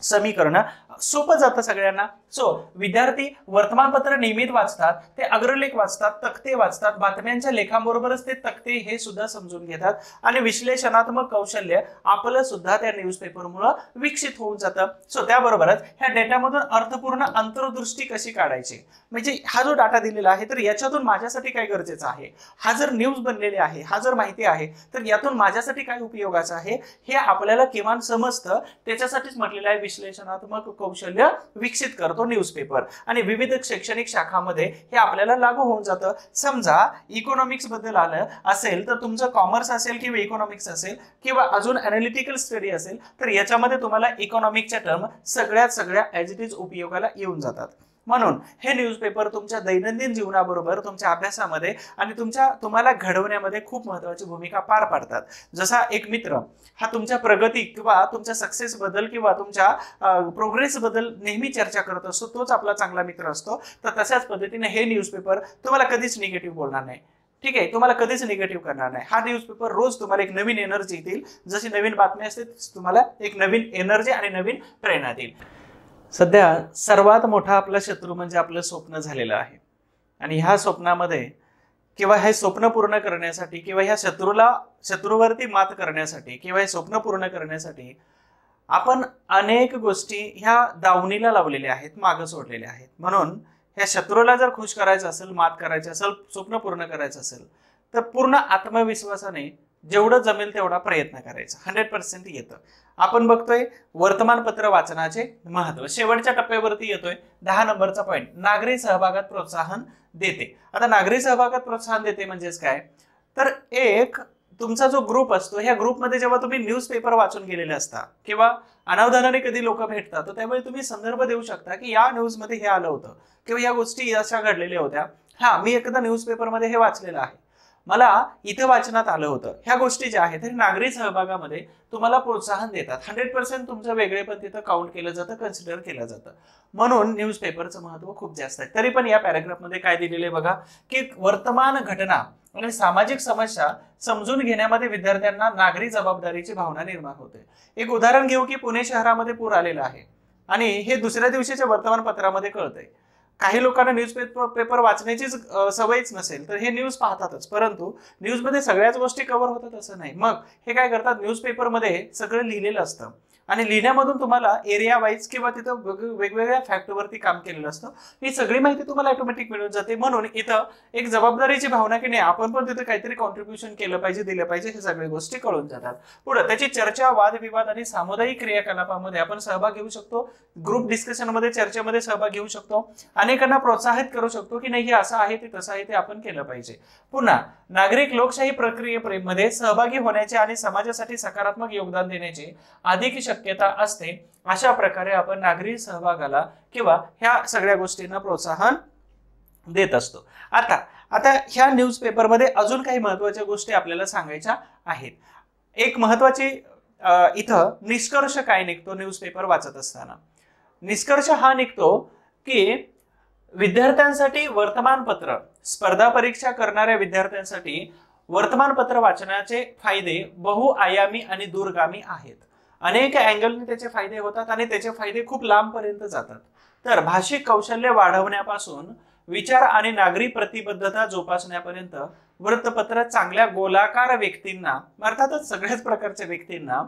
समीकरण सोपं जातं सगळ्यांना. सो विद्यार्थी वर्तमानपत्र नियमित वाचतात, ते अग्रलेख वाचतात, तक्ते वाचतात, बातम्यांच्या लेखांबरोबरच ते तक्ते हे सुद्धा समजून घेतात आणि विश्लेषणात्मक कौशल्य आपलं सुद्धा त्या न्यूजपेपरमुळे विकसित होऊन जातं. सो त्याबरोबरच ह्या डेटामधून अर्थपूर्ण अंतर्दृष्टी कशी काढायची, म्हणजे हा जो डाटा दिलेला आहे तर याच्यातून माझ्यासाठी काय गरजेचं आहे, हा जर न्यूज बनलेली आहे, हा जर माहिती आहे तर यातून माझ्यासाठी काय उपयोगाचं आहे हे आपल्याला किमान समजतं. त्याच्यासाठीच म्हटलेलं आहे विश्लेषणात्मक कौशल्य विकसित करतो न्यूजपेपर आणि विविध शैक्षणिक शाखांमध्ये हे आपल्याला लागू होऊन जातं. समजा इकॉनॉमिक्स बद्दल आलं असेल तर तुमचं कॉमर्स असेल किंवा इकॉनॉमिक्स असेल किंवा अजून अनालिटिकल स्टडी असेल तर याच्यामध्ये तुम्हाला इकॉनॉमिकच्या टर्म सगळ्या ॲज इट इज उपयोगाला येऊन जातात. म्हणून हे न्यूजपेपर तुमच्या दैनंदिन जीवनाबरोबर तुमच्या अभ्यासामध्ये आणि तुम्हाला घडवण्यामध्ये खूप महत्त्वाची भूमिका पार पाडतात. जसा एक मित्र हा तुमच्या प्रगती किंवा तुमच्या सक्सेस बद्दल किंवा तुमच्या प्रोग्रेस बद्दल नेहमी चर्चा करत असतो, तोच आपला चांगला मित्र असतो. तर तशाच पद्धतीने हे न्यूजपेपर तुम्हाला कधीच निगेटिव्ह बोलणार नाही. ठीक आहे, तुम्हाला कधीच निगेटिव्ह करणार नाही. हा न्यूजपेपर रोज तुम्हाला एक नवीन एनर्जी देईल. जशी नवीन बातमी असते तुम्हाला एक नवीन एनर्जी आणि नवीन प्रेरणा देईल. सध्या सर्वात मोठा आपला शत्रू म्हणजे आपलं स्वप्न झालेलं आहे आणि ह्या स्वप्नामध्ये किंवा हे स्वप्न पूर्ण करण्यासाठी किंवा ह्या शत्रूवरती मात करण्यासाठी किंवा हे स्वप्न पूर्ण करण्यासाठी आपण अनेक गोष्टी ह्या दावणीला लावलेल्या आहेत, मागं सोडलेल्या आहेत. म्हणून ह्या शत्रूला जर खुश करायचं असेल, मात करायची असेल, स्वप्न पूर्ण करायचं असेल तर पूर्ण आत्मविश्वासाने जेवढं जमेल तेवढा प्रयत्न करायचा, 100% येतं. आपण बघतोय वर्तमानपत्र वाचनाचे महत्व. शेवटच्या टप्प्यावरती येतोय 10 नंबरचा पॉइंट, नागरी सहभागात प्रोत्साहन देते. आता नागरी सहभागात प्रोत्साहन देते म्हणजेच काय, तर एक तुमचा जो ग्रुप असतो, ह्या ग्रुपमध्ये जेव्हा तुम्ही न्यूजपेपर वाचून गेलेले असता किंवा अनावधानाने कधी लोक भेटतात, तर त्यामुळे तुम्ही संदर्भ देऊ शकता की या न्यूजमध्ये हे आलं होतं किंवा या गोष्टी अशा घडलेल्या होत्या, हा मी एकदा न्यूजपेपरमध्ये हे वाचलेलं आहे, मला इथे वाचनात आलं होतं. ह्या गोष्टी ज्या आहेत नागरी सहभागामध्ये तुम्हाला प्रोत्साहन देतात. 100% तुमचं वेगळेपण तिथं काउंट केलं जातं, कन्सिडर केलं जातं. म्हणून न्यूजपेपरचं महत्व खूप जास्त आहे. तरी पण या पॅराग्राफमध्ये काय दिलेलं आहे बघा, की वर्तमान घटना आणि सामाजिक समस्या समजून घेण्यामध्ये विद्यार्थ्यांना नागरी जबाबदारीची भावना निर्माण होते. एक उदाहरण घेऊ की पुणे शहरामध्ये पूर आलेला आहे आणि हे दुसऱ्या दिवशीच्या वर्तमानपत्रामध्ये कळतंय. काही लोकांना न्यूजपेपर वाचण्याचीच सवयच नसेल तर हे न्यूज पाहतातच, परंतु न्यूजमध्ये सगळ्याच गोष्टी कव्हर होतात असं नाही. मग हे काय करतात, न्यूजपेपरमध्ये सगळं लिहिलेलं असतं आणि लिहिण्यामधून तुम्हाला एरिया वाईज किंवा तिथं वेगवेगळ्या फॅक्टवरती काम केलेलं असतं, ही सगळी माहिती तुम्हाला ऑटोमॅटिक मिळून जाते. म्हणून इथं एक जबाबदारीची भावना की नाही, आपण पण तिथे काहीतरी कॉन्ट्रीब्युशन केलं पाहिजे, दिलं पाहिजे, हे सगळ्या गोष्टी कळून जातात. पुढे त्याची चर्चा, वादविवाद आणि सामुदायिक क्रियाकलापामध्ये आपण सहभाग घेऊ शकतो. ग्रुप डिस्कशनमध्ये, चर्चेमध्ये सहभाग घेऊ शकतो. अनेकांना प्रोत्साहित करू शकतो की नाही हे असं आहे, ते तसं आहे, ते आपण केलं पाहिजे. पुन्हा नागरिक लोकशाही प्रक्रियेमध्ये सहभागी होण्याचे आणि समाजासाठी सकारात्मक योगदान देण्याचे अधिक शक्यता असते. अशा प्रकारे आपण नागरी सहभागाला किंवा ह्या सगळ्या गोष्टींना प्रोत्साहन देत असतो. आता ह्या न्यूजपेपरमध्ये अजून काही महत्त्वाच्या गोष्टी आपल्याला सांगायच्या आहेत. एक महत्त्वाची इथं निष्कर्ष काय निघतो न्यूजपेपर वाचत असताना, निष्कर्ष हा निघतो की विद्यार्थ्यांसाठी वर्तमानपत्र, स्पर्धा परीक्षा करणाऱ्या विद्यार्थ्यांसाठी वर्तमानपत्र वाचनाचे फायदे बहुआयामी आणि दूरगामी आहेत. अनेक अँगलने त्याचे फायदे होतात आणि त्याचे फायदे खूप लांबपर्यंत जातात. तर भाषिक कौशल्य वाढवण्यापासून विचार आणि नागरी प्रतिबद्धता जोपासण्यापर्यंत वृत्तपत्र चांगल्या गोलाकार व्यक्तींना, अर्थातच सगळ्याच प्रकारच्या व्यक्तींना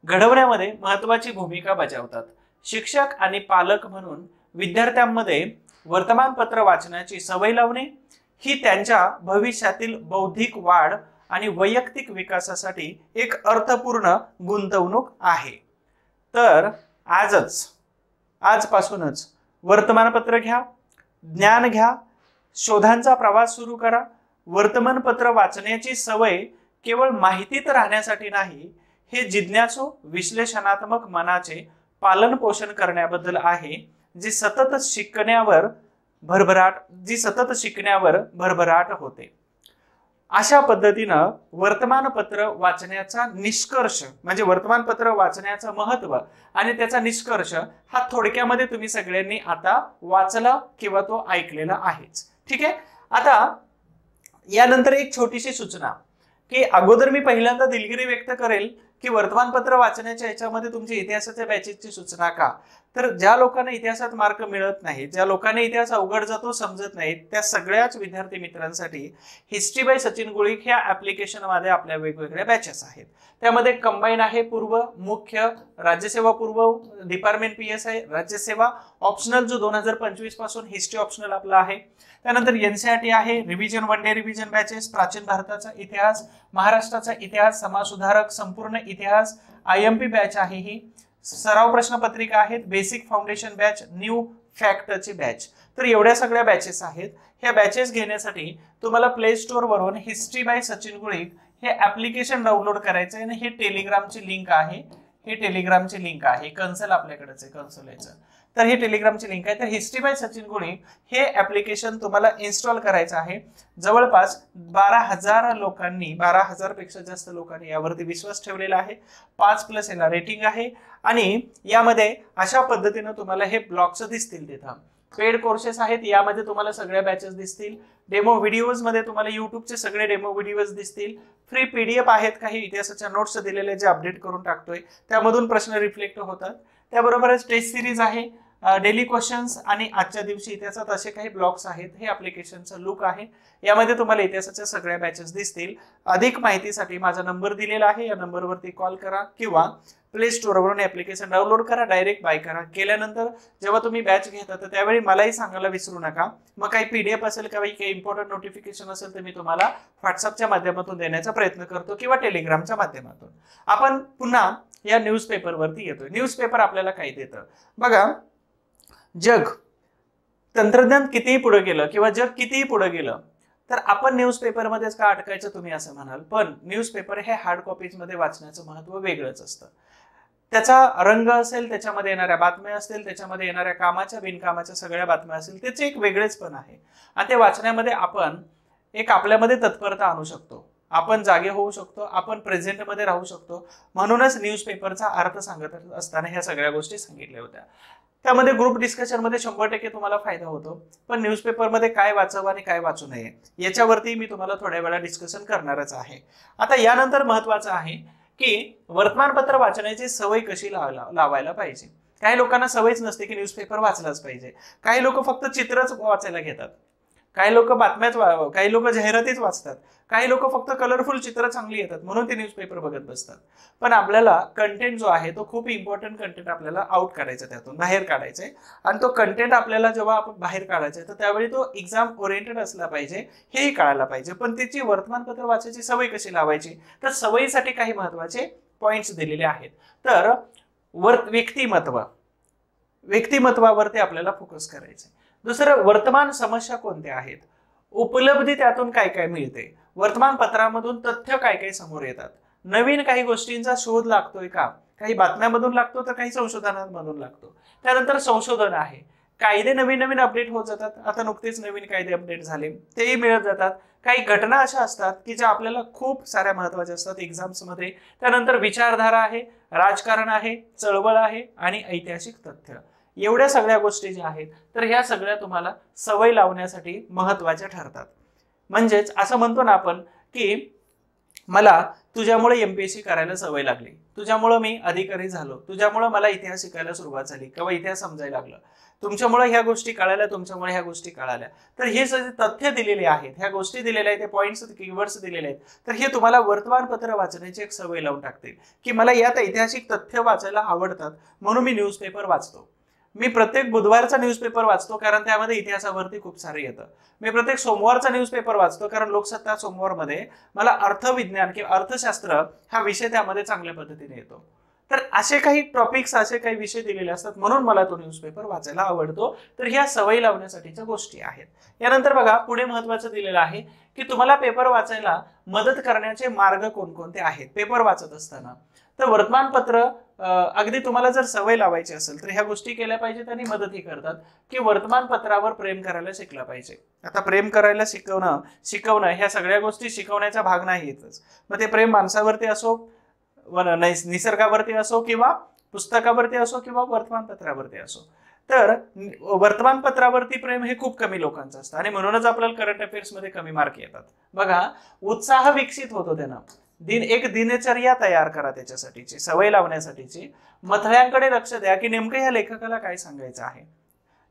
घडवण्यामध्ये महत्त्वाची भूमिका बजावतात. शिक्षक आणि पालक म्हणून विद्यार्थ्यांमध्ये वर्तमानपत्र वाचनाची सवय लावणे ही त्यांच्या भविष्यातील बौद्धिक वाढ आणि वैयक्तिक विकासासाठी एक अर्थपूर्ण गुंतवणूक आहे. तर आजपासूनच वर्तमानपत्र घ्या, ज्ञान घ्या, शोधांचा प्रवास सुरू करा. वर्तमानपत्र वाचण्याची सवय केवळ माहितीत राहण्यासाठी नाही, हे जिज्ञासू विश्लेषणात्मक मनाचे पालन पोषण करण्याबद्दल आहे, जी सतत शिकण्यावर भरभराट होते. अशा पद्धतीनं वर्तमानपत्र वाचण्याचा निष्कर्ष म्हणजे वर्तमानपत्र वाचण्याचं महत्व आणि त्याचा निष्कर्ष हा थोडक्यामध्ये तुम्ही सगळ्यांनी आता वाचला किंवा तो ऐकलेला आहेच. ठीक आहे. आता यानंतर एक छोटीशी सूचना की अगोदर मी पहिल्यांदा दिलगिरी व्यक्त करेल की वर्तमानपत्र वाचण्याच्या याच्यामध्ये तुमच्या इतिहासाच्या बॅचेसची सूचना का, तर ज्या लोकांना इतिहासात मार्क मिळत नाही, ज्या लोकांना इतिहास अवघड जातो, समजत नाही, त्या सगळ्याच विद्यार्थी मित्रांसाठी हिस्ट्री बाय सचिन गुळिक ह्या ऍप्लिकेशनमध्ये आपल्या वेगवेगळ्या बॅचेस आहेत. त्यामध्ये कंबाईन आहे, पूर्व, मुख्य, राज्यसेवा पूर्व, डिपार्टमेंट PSI, राज्यसेवा, ऑप्शनल जो 2025 पासून हिस्ट्री ऑप्शनल आपला आहे. त्यानंतर NCERT आहे, revision, one day revision batches, प्राचीन भारताचा इतिहास, महाराष्ट्राचा इतिहास, समाजसुधारक, संपूर्ण इतिहास, IMP बॅच आहे ही. सराव प्रश्नपत्रिका आहेत, बेसिक फाउंडेशन बॅच, न्यू फॅक्टची बॅच. तर एवढ्या सगळ्या बॅचेस आहेत. ह्या बॅचेस घेण्यासाठी तुम्हाला प्ले स्टोर वरून हिस्ट्री बाय सचिन गुळिक हे ऍप्लिकेशन डाउनलोड करायचं आहे आणि हे टेलिग्रामची लिंक आहे. कन्सल आपल्याकडेच आहे, कन्सल याचं. तर हे टेलिग्रामची लिंक आहे. तर हिस्ट्री बाय सचिन गुळिक हे ऍप्लिकेशन तुम्हाला इन्स्टॉल करायचं आहे. जवळपास 12,000 पेक्षा जास्त लोकांनी यावरती विश्वास ठेवलेला आहे. 5+ याला रेटिंग आहे आणि यामध्ये अशा पद्धतीने तुम्हाला हे ब्लॉग्स दिसतील. तिथं पेड कोर्सेस आहेत, यामध्ये तुम्हाला सगळ्या बॅचेस दिसतील. डेमो व्हिडिओज मध्ये तुम्हाला युट्यूबचे सगळे डेमो व्हिडिओज दिसतील. फ्री PDF आहेत, काही इतिहासाच्या नोट्स दिलेले जे अपडेट करून टाकतोय, त्यामधून प्रश्न रिफ्लेक्ट होतात. त्याबरोबरच टेस्ट सिरीज आहे, डेली क्वेश्चन्स आणि आजच्या दिवशी इतिहासात असे काही ब्लॉग्स आहेत. हे ऍप्लिकेशनचं लुक आहे. यामध्ये तुम्हाला इतिहासाच्या सगळ्या बॅचेस दिसतील. अधिक माहितीसाठी माझा नंबर दिलेला आहे, या नंबरवरती कॉल करा किंवा प्ले स्टोअरवरून ऍप्लिकेशन डाउनलोड करा, डायरेक्ट बाय करा. केल्यानंतर जेव्हा तुम्ही बॅच घेता तर त्यावेळी मलाही सांगायला विसरू नका. मग काही PDF असेल किंवा काही इम्पॉर्टंट नोटिफिकेशन असेल तर मी तुम्हाला व्हॉट्सअपच्या माध्यमातून देण्याचा प्रयत्न करतो किंवा टेलिग्रामच्या माध्यमातून. आपण पुन्हा या न्यूजपेपरवरती येतोय. न्यूजपेपर आपल्याला काय देतं बघा. जग तंत्रज्ञान कितीही पुढे गेलं किंवा जग कितीही पुढे गेलं तर आपण न्यूजपेपरमध्येच का अटकायचं तुम्ही असं म्हणाल, पण न्यूजपेपर हे हार्ड कॉपीजमध्ये वाचण्याचं महत्त्व वेगळंच असतं. त्याचा रंग असेल, त्याच्यामध्ये येणाऱ्या बातम्या असतील, त्याच्यामध्ये येणाऱ्या कामाच्या बिनकामाच्या सगळ्या बातम्या असतील, त्याचे एक वेगळेच पण आहे. आणि ते वाचण्यामध्ये आपण एक आपल्यामध्ये तत्परता आणू शकतो, आपण जागे होऊ शकतो, आपण प्रेझेंटमध्ये राहू शकतो. म्हणूनच न्यूजपेपरचा अर्थ सांगत असताना ह्या सगळ्या गोष्टी सांगितल्या होत्या. त्यामध्ये ग्रुप डिस्कशनमध्ये 100% तुम्हाला फायदा होतो, पण न्यूजपेपरमध्ये काय वाचावं आणि काय वाचू नये याच्यावरती मी तुम्हाला थोड्या वेळा डिस्कशन करणारच आहे. आता यानंतर महत्वाचं आहे की वर्तमानपत्र वाचण्याची सवय कशी लावायला पाहिजे. काही लोकांना सवयच नसते की न्यूजपेपर वाचलाच पाहिजे. काही लोक फक्त चित्रच वाचायला घेतात, काही लोक बातम्याच, काही लोक जाहिरातीच वाचतात, काही लोक फक्त कलरफुल चित्र चांगली येतात म्हणून ते न्यूजपेपर बघत बसतात. पण आपल्याला कंटेंट जो आहे तो खूप इम्पॉर्टंट कंटेंट आपल्याला आउट करायचा, त्यातून बाहेर काढायचा आहे. आणि तो कंटेंट आपल्याला जेव्हा आपण बाहेर काढायचा आहे तर त्यावेळी तो एक्झाम ओरिएंटेड असला पाहिजे, हेही कळायला पाहिजे. पण त्याची वर्तमानपत्र वाचायची सवय कशी लावायची, तर सवयीसाठी काही महत्वाचे पॉइंट्स दिलेले आहेत. तर व्यक्तिमत्वावरती आपल्याला फोकस करायचं. दुसरं, वर्तमान समस्या कोणत्या आहेत, उपलब्धी त्यातून काय काय मिळते, वर्तमानपत्रामधून तथ्य काय काय समोर येतात, नवीन काही गोष्टींचा शोध लागतोय का, काही बातम्यामधून लागतो तर काही संशोधनामधून लागतो. त्यानंतर संशोधन आहे, कायदे नवीन नवीन अपडेट होत जातात. आता नुकतेच नवीन कायदे अपडेट झाले, तेही मिळत जातात. काही घटना अशा असतात की ज्या आपल्याला खूप साऱ्या महत्वाच्या असतात एक्झाम्समध्ये. त्यानंतर विचारधारा आहे, राजकारण आहे, चळवळ आहे आणि ऐतिहासिक तथ्य. एवढ्या सगळ्या गोष्टी ज्या आहेत तर ह्या सगळ्या तुम्हाला सवय लावण्यासाठी महत्वाच्या ठरतात. म्हणजेच असं म्हणतो ना आपण की मला तुझ्यामुळे MPSC करायला सवय लागली, तुझ्यामुळे मी अधिकारी झालो, तुझ्यामुळे मला इतिहास शिकायला सुरुवात झाली किंवा इतिहास समजायला लागलं, तुमच्यामुळे ह्या गोष्टी कळाल्या, तुमच्यामुळे ह्या गोष्टी कळाल्या. तर हे सगळे तथ्य दिलेले आहेत, ह्या गोष्टी दिलेल्या आहेत, ते पॉइंट्स कीवर्ड्स दिलेले आहेत. तर हे तुम्हाला वर्तमानपत्र वाचण्याची एक सवय लावून टाकते की मला यात ऐतिहासिक तथ्य वाचायला आवडतात म्हणून मी न्यूजपेपर वाचतो. मी प्रत्येक बुधवारचा न्यूजपेपर वाचतो कारण त्यामध्ये इतिहासावरती खूप सारे येतं. मी प्रत्येक सोमवारचा न्यूजपेपर वाचतो कारण लोकसत्ता सोमवारमध्ये मला अर्थविज्ञान किंवा अर्थशास्त्र हा विषय त्यामध्ये चांगल्या पद्धतीने येतो. तर असे काही टॉपिक्स, असे काही विषय दिलेले असतात म्हणून मला तो न्यूजपेपर वाचायला आवडतो. तर ह्या सवयी लावण्यासाठीच्या गोष्टी आहेत. यानंतर बघा पुढे महत्वाचं दिलेलं आहे की तुम्हाला पेपर वाचायला मदत करण्याचे मार्ग कोणकोणते आहेत पेपर वाचत असताना. तर वर्तमानपत्र अगदी तुम्हाला जर सवय लावायची असेल तर ह्या गोष्टी केल्या पाहिजेत आणि मदतही करतात की वर्तमानपत्रावर प्रेम करायला शिकलं पाहिजे. आता प्रेम करायला शिकवणं ह्या सगळ्या गोष्टी शिकवण्याचा भाग नाही येतच. मग ते प्रेम माणसावरती असो, निसर्गावरती असो किंवा पुस्तकावरती असो किंवा वर्तमानपत्रावरती असो. तर वर्तमानपत्रावरती प्रेम हे खूप कमी लोकांचं असतं आणि म्हणूनच आपल्याला करंट अफेअर्स मध्ये कमी मार्क येतात. बघा, उत्साह विकसित होतो त्यानं. एक दिनचर्या तयार करा, त्याच्यासाठीची सवय लावण्यासाठीची. मथळ्यांकडे लक्ष द्या की नेमकं ह्या लेखकाला काय सांगायचं आहे.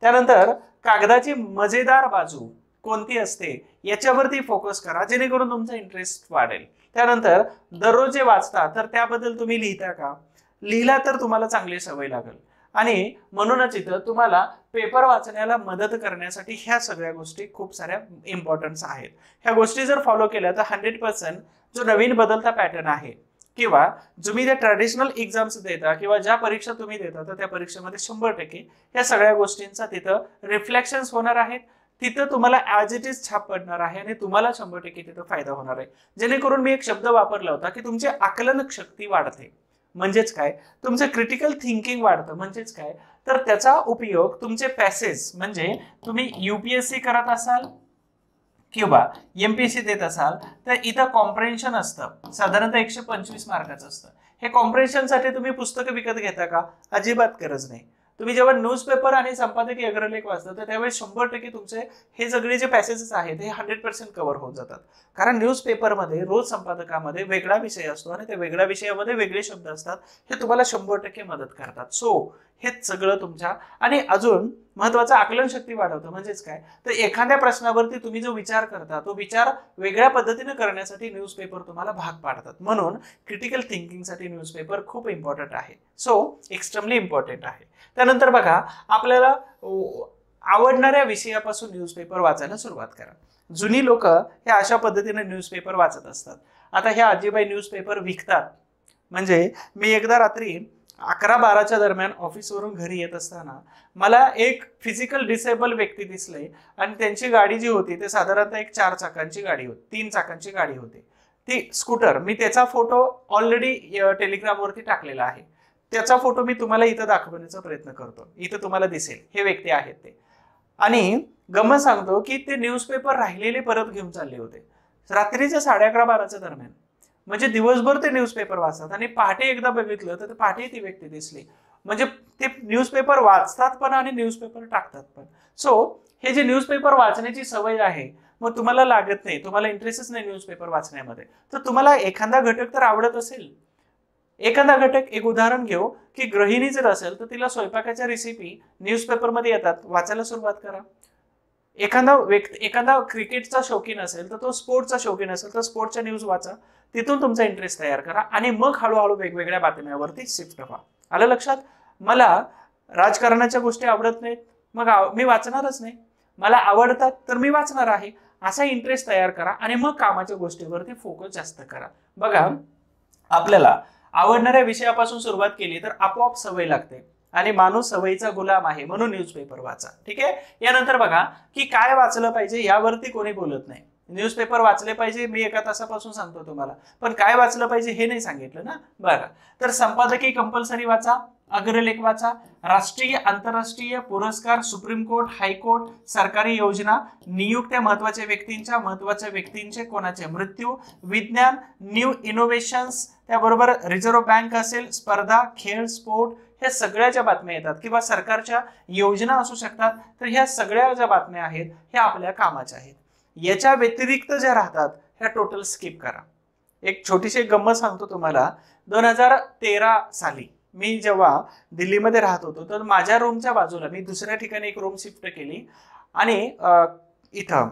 त्यानंतर कागदाची मजेदार बाजू कोणती असते याच्यावरती फोकस करा जेणेकरून तुमचा इंटरेस्ट वाढेल. त्यानंतर दररोज जे वाचता तर त्याबद्दल तुम्ही लिहिता का, लिहिला तर तुम्हाला चांगली सवय लागेल. आणि म्हणूनच इथं तुम्हाला पेपर वाचण्याला मदत करण्यासाठी ह्या सगळ्या गोष्टी खूप साऱ्या इम्पॉर्टन्स आहेत. ह्या गोष्टी जर फॉलो केल्या तर 100% जो नवीन बदलता पॅटर्न आहे किंवा तुम्ही ज्या ट्रॅडिशनल एक्झाम्स देता किंवा ज्या परीक्षा तुम्ही देता तर त्या परीक्षेमध्ये 100% या सगळ्या गोष्टींचा तिथं रिफ्लेक्शन्स होणार आहेत. तिथं तुम्हाला ॲज इट इज छाप पडणार आहे आणि तुम्हाला 100% तिथं फायदा होणार आहे. जेणेकरून मी एक शब्द वापरला होता की तुमची आकलन शक्ती वाढते. म्हणजेच काय, तुमचं क्रिटिकल थिंकिंग वाढतं. म्हणजेच काय, तर त्याचा उपयोग तुमचे पॅसेज म्हणजे तुम्ही UPSC करत असाल किंवा MPSC देत असाल तर इथं कॉम्प्रेन्शन असतं, साधारणतः 125 मार्काचं असतं. हे कॉम्प्रेन्शनसाठी तुम्ही पुस्तकं विकत घेता का? अजिबात गरज नाही. तुम्ही जेव्हा न्यूजपेपर आणि संपादकीय अग्रलेख वाचता तर त्यावेळी 100% तुमचे हे सगळे जे पॅसेजेस आहेत हे 100% कव्हर होऊन जातात. कारण न्यूजपेपरमध्ये रोज संपादकामध्ये वेगळा विषय असतो आणि त्या वेगळ्या विषयामध्ये वेगळे शब्द असतात. हे तुम्हाला 100% मदत करतात. सो हेच सगळं तुमच्या आणि अजून महत्वाचं आकलन शक्ती वाढवतं. म्हणजेच काय तर एखाद्या प्रश्नावरती तुम्ही जो विचार करता तो विचार वेगळ्या पद्धतीने करण्यासाठी न्यूजपेपर तुम्हाला भाग पाडतात. म्हणून क्रिटिकल थिंकिंगसाठी न्यूजपेपर खूप इम्पॉर्टंट आहे. सो एक्स्ट्रीमली इम्पॉर्टंट आहे. त्यानंतर बघा आपल्याला आवडणाऱ्या विषयापासून न्यूजपेपर वाचायला सुरुवात करा. जुनी लोक हे अशा पद्धतीने न्यूजपेपर वाचत असतात. आता ह्या आजीबाई न्यूजपेपर विकतात. म्हणजे मी एकदा रात्री 11-12च्या दरम्यान ऑफिसवरून घरी येत असताना मला एक फिजिकल डिसेबल व्यक्ती दिसले आणि त्यांची गाडी जी होती ते साधारणतः एक 4 चाकांची गाडी होती, 3 चाकांची गाडी होती, ती स्कूटर. मी त्याचा फोटो ऑलरेडी टेलिग्रामवरती टाकलेला आहे. त्याचा फोटो मी तुम्हाला इथं दाखवण्याचा प्रयत्न करतो. इथं तुम्हाला दिसेल हे व्यक्ती आहेत ते. आणि गमत सांगतो की ते न्यूजपेपर राहिलेले परत घेऊन चालले होते रात्रीच्या 11:30-12च्या दरम्यान. म्हणजे दिवसभर ते न्यूजपेपर वाचतात आणि पहाटे एकदा बघितलं तर पहाटे ती व्यक्ती दिसली. म्हणजे ते न्यूजपेपर वाचतात पण आणि न्यूजपेपर टाकतात पण. सो हे जे न्यूजपेपर वाचण्याची सवय आहे मग तुम्हाला लागत नाही, तुम्हाला इंटरेस्टच नाही न्यूजपेपर वाचण्यामध्ये, तर तुम्हाला एखादा घटक तर आवडत असेल. एखादा घटक एक उदाहरण घेऊ की गृहिणी जर असेल तर तिला स्वयंपाकाच्या रेसिपी न्यूजपेपरमध्ये येतात, वाचायला सुरुवात करा. एखादा क्रिकेटचा शौकीन असेल तर तो स्पोर्टचा शौकीन असेल तर स्पोर्टच्या न्यूज वाचा. तिथून तुमचा इंटरेस्ट तयार करा आणि मग हळूहळू वेगवेगळ्या बातम्यावरती शिफ्ट व्हा. आलं लक्षात? मला राजकारणाच्या गोष्टी आवडत नाहीत मग मी वाचणारच नाही. मला आवडतात तर मी वाचणार आहे. असा इंटरेस्ट तयार करा आणि मग कामाच्या गोष्टीवरती फोकस जास्त करा. बघा आपल्याला आवडणाऱ्या विषयापासून सुरुवात केली तर आपोआप सवय लागते आणि माणूस सवयीचा गुलाम आहे. म्हणून न्यूजपेपर वाचा. ठीक आहे. यानंतर बघा की काय वाचलं पाहिजे यावरती कोणी बोलत नाही. न्यूजपेपर वाचले पाहिजे मी एका तासापासून सांगतो तुम्हाला, पण काय वाचलं पाहिजे हे नाही सांगितलं ना. बघा तर संपादकीय कंपल्सरी वाचा, अग्रलेख वाचा, राष्ट्रीय आंतरराष्ट्रीय पुरस्कार, सुप्रीम कोर्ट, हायकोर्ट, सरकारी योजना, नियुक्त्या महत्वाच्या व्यक्तींचे कोणाचे मृत्यू, विज्ञान, न्यू इनोव्हेशन्स, त्याबरोबर रिझर्व्ह बँक असेल, स्पर्धा, खेळ, स्पोर्ट, ह्या सगळ्या ज्या बातम्या येतात किंवा सरकारच्या योजना असू शकतात, तर ह्या सगळ्या ज्या बातम्या आहेत ह्या आपल्या कामाच्या आहेत. याच्या व्यतिरिक्त ज्या राहतात ह्या टोटल स्किप करा. एक छोटीशी गंमत सांगतो तुम्हाला. 2013 साली मी जेव्हा दिल्लीमध्ये राहत होतो तर माझ्या रूमच्या बाजूला मी दुसऱ्या ठिकाणी एक रूम शिफ्ट केली आणि इथं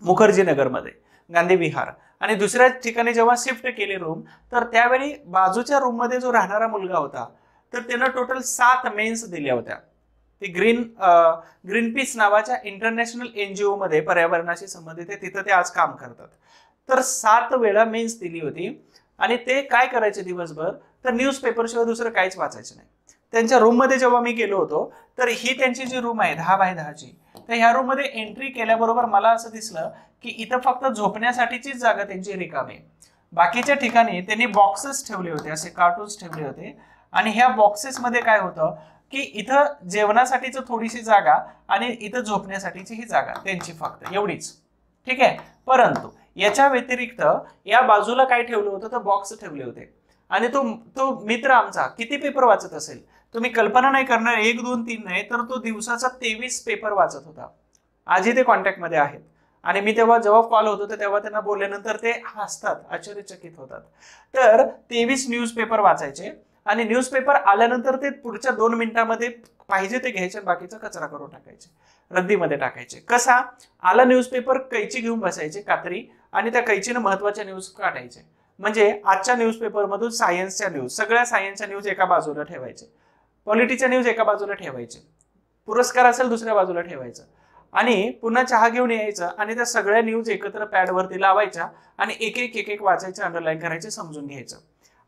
मुखर्जी नगरमध्ये गांधी विहार, आणि दुसऱ्या ठिकाणी जेव्हा शिफ्ट केली रूम तर त्यावेळी बाजूच्या रूममध्ये जो राहणारा मुलगा होता तर त्यानं टोटल 7 मेन्स दिल्या होत्या. ते ग्रीनपीस नावाच्या इंटरनॅशनल NGO मध्ये पर्यावरणाशी संबंधित आहे, तिथं ते आज काम करतात. तर 7 वेळा मेन्स दिली होती आणि ते काय करायचे दिवसभर तर न्यूजपेपर शिवाय दुसरं काहीच वाचायचं नाही. त्यांच्या रूम मध्ये जेव्हा मी गेलो होतो तर ही त्यांची जी रूम आहे 10x10ची, तर ह्या रूम मध्ये एंट्री केल्याबरोबर मला असं दिसलं की इथं फक्त झोपण्यासाठीचीच जागा त्यांची रिकामी आहे. बाकीच्या ठिकाणी त्यांनी बॉक्सेस ठेवले होते, असे कार्टून्स ठेवले होते आणि ह्या बॉक्सेस मध्ये काय होतं की इथं जेवणासाठीच थोडीशी जागा आणि इथं झोपण्यासाठीची ही जागा त्यांची फक्त एवढीच. ठीक आहे. परंतु याच्या व्यतिरिक्त या बाजूला काय ठेवलं होतं तर बॉक्स ठेवले होते आणि तो मित्र आमचा किती पेपर वाचत असेल तुम्ही कल्पना नाही करणार. 1, 2, 3 नाही तर तो दिवसाचा 23 पेपर वाचत होता. आजही ते कॉन्टॅक्ट मध्ये आहेत आणि मी जेव्हा कॉल होतो तर तेव्हा त्यांना बोलल्यानंतर ते हसतात, आश्चर्यचकित होतात. तर 23 न्यूजपेपर वाचायचे आणि न्यूजपेपर आल्यानंतर ते पुढच्या 2 मिनिटांमध्ये पाहिजे ते घ्यायचे, बाकीचा कचरा करून टाकायचे, रद्दीमध्ये टाकायचे. कसा आला न्यूजपेपर कैची घेऊन बसायचे कात्री आणि त्या कैचीनं महत्वाच्या न्यूज काढायचे. म्हणजे आजच्या न्यूजपेपर मधून सायन्सच्या न्यूज, सगळ्या सायन्सच्या न्यूज एका बाजूला ठेवायचे, पॉलिटिक्सच्या न्यूज एका बाजूला ठेवायचे, पुरस्कार असेल दुसऱ्या बाजूला ठेवायचं आणि पुन्हा चहा घेऊन यायचं आणि त्या सगळ्या न्यूज एकत्र पॅडवरती लावायच्या आणि एक एक वाचायचं, अंडरलाईन करायचे, समजून घ्यायचं.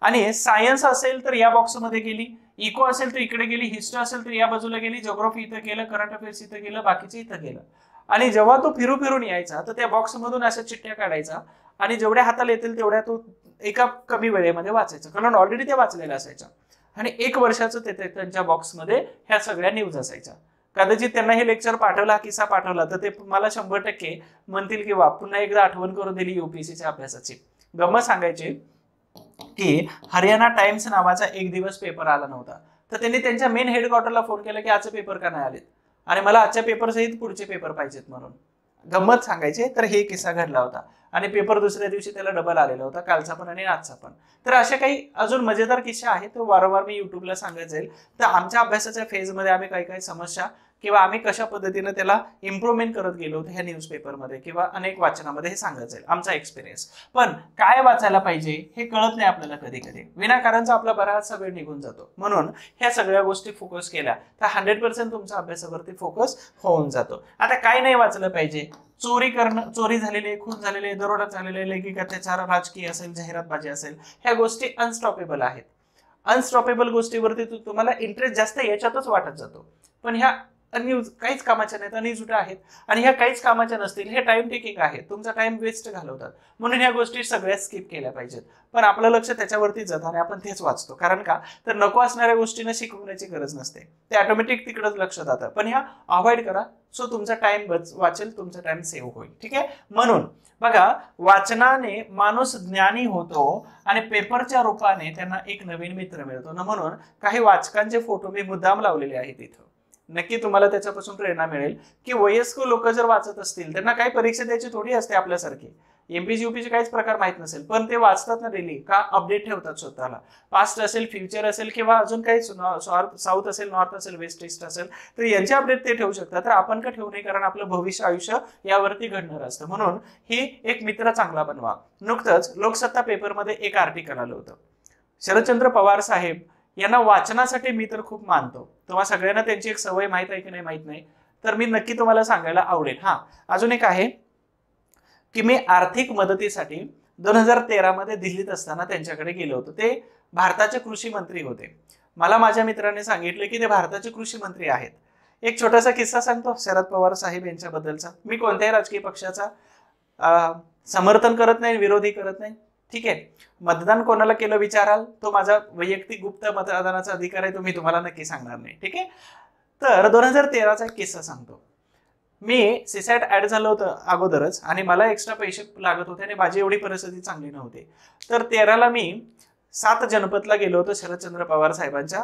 आणि सायन्स असेल तर या बॉक्समध्ये गेली, इको असेल तर इकडे गेली, हिस्ट्री असेल तर या बाजूला गेली, जिओग्राफी इथं गेलं, करंट अफेअर्स इथं गेलं, बाकीचे इथं गेलं. आणि जेव्हा तो फिरून यायचा तर त्या बॉक्समधून अशा चिठ्ठ्या काढायचा आणि जेवढ्या हाताला येतील तेवढ्या तो एका कमी वेळेमध्ये वाचायचा, कारण ऑलरेडी ते वाचलेलं असायचं. आणि 1 वर्षाचं ते त्यांच्या बॉक्समध्ये ह्या सगळ्या न्यूज असायच्या. कदाचित त्यांना हे लेक्चर पाठवला, किस्सा पाठवला तर ते मला 100% म्हणतील की वा पुन्हा एकदा आठवण करून दिली UPSCच्या अभ्यासाची. गंमत सांगायची की हरियाणा टाइम्स नावाचा एक दिवस पेपर आला नव्हता तर त्यांनी त्यांच्या मेन हेडक्वार्टरला फोन केला की आजचे पेपर का नाही आलेत आणि मला आजच्या पेपर सहित पुढचे पेपर पाहिजेत म्हणून. गंमत सांगायचे तर हे किस्सा घडला होता. आणि पेपर दुसऱ्या दिवशी त्याला डबल आलेला होता, कालचा पण आणि आजचा पण. तर असे काही अजून मजेदार किस्से आहेत, तो वारंवार मी युट्यूबला सांगत जाईल. तर आमच्या अभ्यासाच्या फेजमध्ये आम्ही काही काही समस्या किंवा आम्ही कशा पद्धतीने त्याला इम्प्रुव्हमेंट करत गेलो होतो ह्या न्यूजपेपरमध्ये किंवा अनेक वाचनामध्ये हे सांगत जाईल आमचा एक्सपिरियन्स. पण काय वाचायला पाहिजे हे कळत नाही आपल्याला कधी कधी, विनाकारणचा आपला बराचसा वेळ निघून जातो. म्हणून ह्या सगळ्या गोष्टी फोकस केल्या तर 100% तुमच्या अभ्यासावरती फोकस होऊन जातो. आता काय नाही वाचलं पाहिजे? चोरी झालेली, खून झालेले, दरोडा झालेले, लैंगिक अत्याचार, राजकीय असेल, जाहिरातबाजी असेल, ह्या गोष्टी अनस्टॉपेबल आहेत. अनस्टॉपेबल गोष्टीवरती तुम्हाला इंटरेस्ट जास्त याच्यातच वाटत जातो. पण ह्या न्यूज काहीच कामाच्या नाहीत, अनइझुट्या आहेत आणि ह्या काहीच कामाच्या नसतील, हे टाइम टेकिंग आहे, तुमचा टाइम वेस्ट घालवतात. म्हणून ह्या गोष्टी सगळ्या स्किप केल्या पाहिजेत. पण आपलं लक्ष त्याच्यावरती जातं आणि आपण तेच वाचतो. कारण का तर नको असणाऱ्या गोष्टींना शिकवण्याची गरज नसते, ते ऑटोमॅटिक तिकडच लक्ष जातं. पण ह्या अवॉइड करा, सो तुमचा टाइम वाचेल, तुमचा टाइम सेव्ह होईल. ठीक आहे. म्हणून बघा, वाचनाने माणूस ज्ञानी होतो आणि पेपरच्या रूपाने त्यांना एक नवीन मित्र मिळतो ना. म्हणून काही वाचकांचे फोटो मी मुद्दाम लावलेले आहेत इथं. नक्की तुम्हाला त्याच्यापासून प्रेरणा मिळेल की वयस्क लोक जर वाचत असतील, त्यांना काही परीक्षा द्यायची थोडी असते आपल्यासारखी, एमपीसी यूपीचे काहीच प्रकार माहित नसेल, पण ते वाचतात ना डेली, का अपडेट ठेवतात स्वतःला. पास्ट असेल, फ्युचर असेल किंवा अजून काही साऊथ असेल, नॉर्थ असेल, वेस्ट ईस्ट असेल, तर यांचे अपडेट ते ठेवू शकतात. तर आपण का ठेवू नये? कारण आपलं भविष्य आयुष्य यावरती घडणार असतं. म्हणून ही एक मित्र चांगला बनवा. नुकतंच लोकसत्ता पेपरमध्ये एक आर्टिकल आलं होतं. शरदचंद्र पवार साहेब यांना वाचनासाठी मी तर खूप मानतो. तुम्हाला सगळ्यांना त्यांची एक सवय माहित आहे की नाही माहित नाही, तर मी नक्की तुम्हाला सांगायला आवडेल. अजून एक आहे की मी आर्थिक मदतीसाठी 2013 मध्ये दिल्लीत असताना त्यांच्याकडे गेलो होतो. ते भारताचे कृषी मंत्री होते. मला माझ्या मित्राने सांगितले की ते भारताचे कृषी मंत्री आहेत. एक छोटासा किस्सा सांगतो शरद पवार साहेब यांच्याबद्दलचा. मी कोणत्याही राजकीय पक्षाचा समर्थन करत नाही, विरोधी करत नाही. ठीक आहे. मतदान कोणाला केलं विचाराल, तो माझा वैयक्तिक गुप्त मतदानाचा अधिकार आहे, तो मी तुम्हाला नक्की सांगणार नाही. ठीक आहे. तर 2013चा एक किस्सा सांगतो. मी सीसॅट ऍड झालं होतं अगोदरच आणि मला एक्स्ट्रा पैसे लागत होते आणि माझी एवढी परिस्थिती चांगली नव्हती. तर 13ला मी 7 जनपदला गेलो होतो शरदचंद्र पवार साहेबांच्या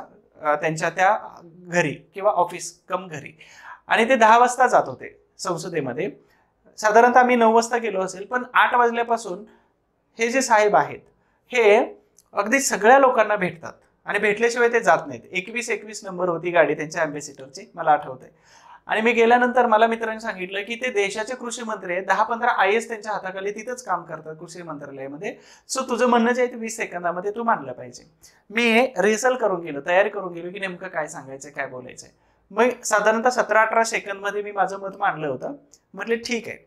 त्यांच्या त्या घरी किंवा ऑफिस कम घरी, आणि ते 10 वाजता जात होते संसदेमध्ये. साधारणतः मी 9 वाजता गेलो असेल, पण 8 वाजल्यापासून हे जे साहेब आहेत हे अगदी सगळ्या लोकांना भेटतात आणि भेटल्याशिवाय ते जात नाहीत. 21 नंबर होती गाडी त्यांच्या अँबॅसिडरची, मला आठवतंय. आणि मी गेल्यानंतर मला मित्रांनी सांगितलं की ते देशाचे कृषी मंत्री आहेत, 10-15 IAS त्यांच्या हाताखाली तिथंच काम करतात कृषी मंत्रालयामध्ये. सो तुझं म्हणणं जे आहे 20 सेकंदामध्ये तू मांडलं पाहिजे. मी रिहर्सल करून गेलो, तयारी करून गेलो की नेमकं काय सांगायचंय, काय बोलायचंय. मग साधारणतः 17-18 सेकंदमध्ये मी माझं मत मांडलं होतं. म्हटले ठीक आहे.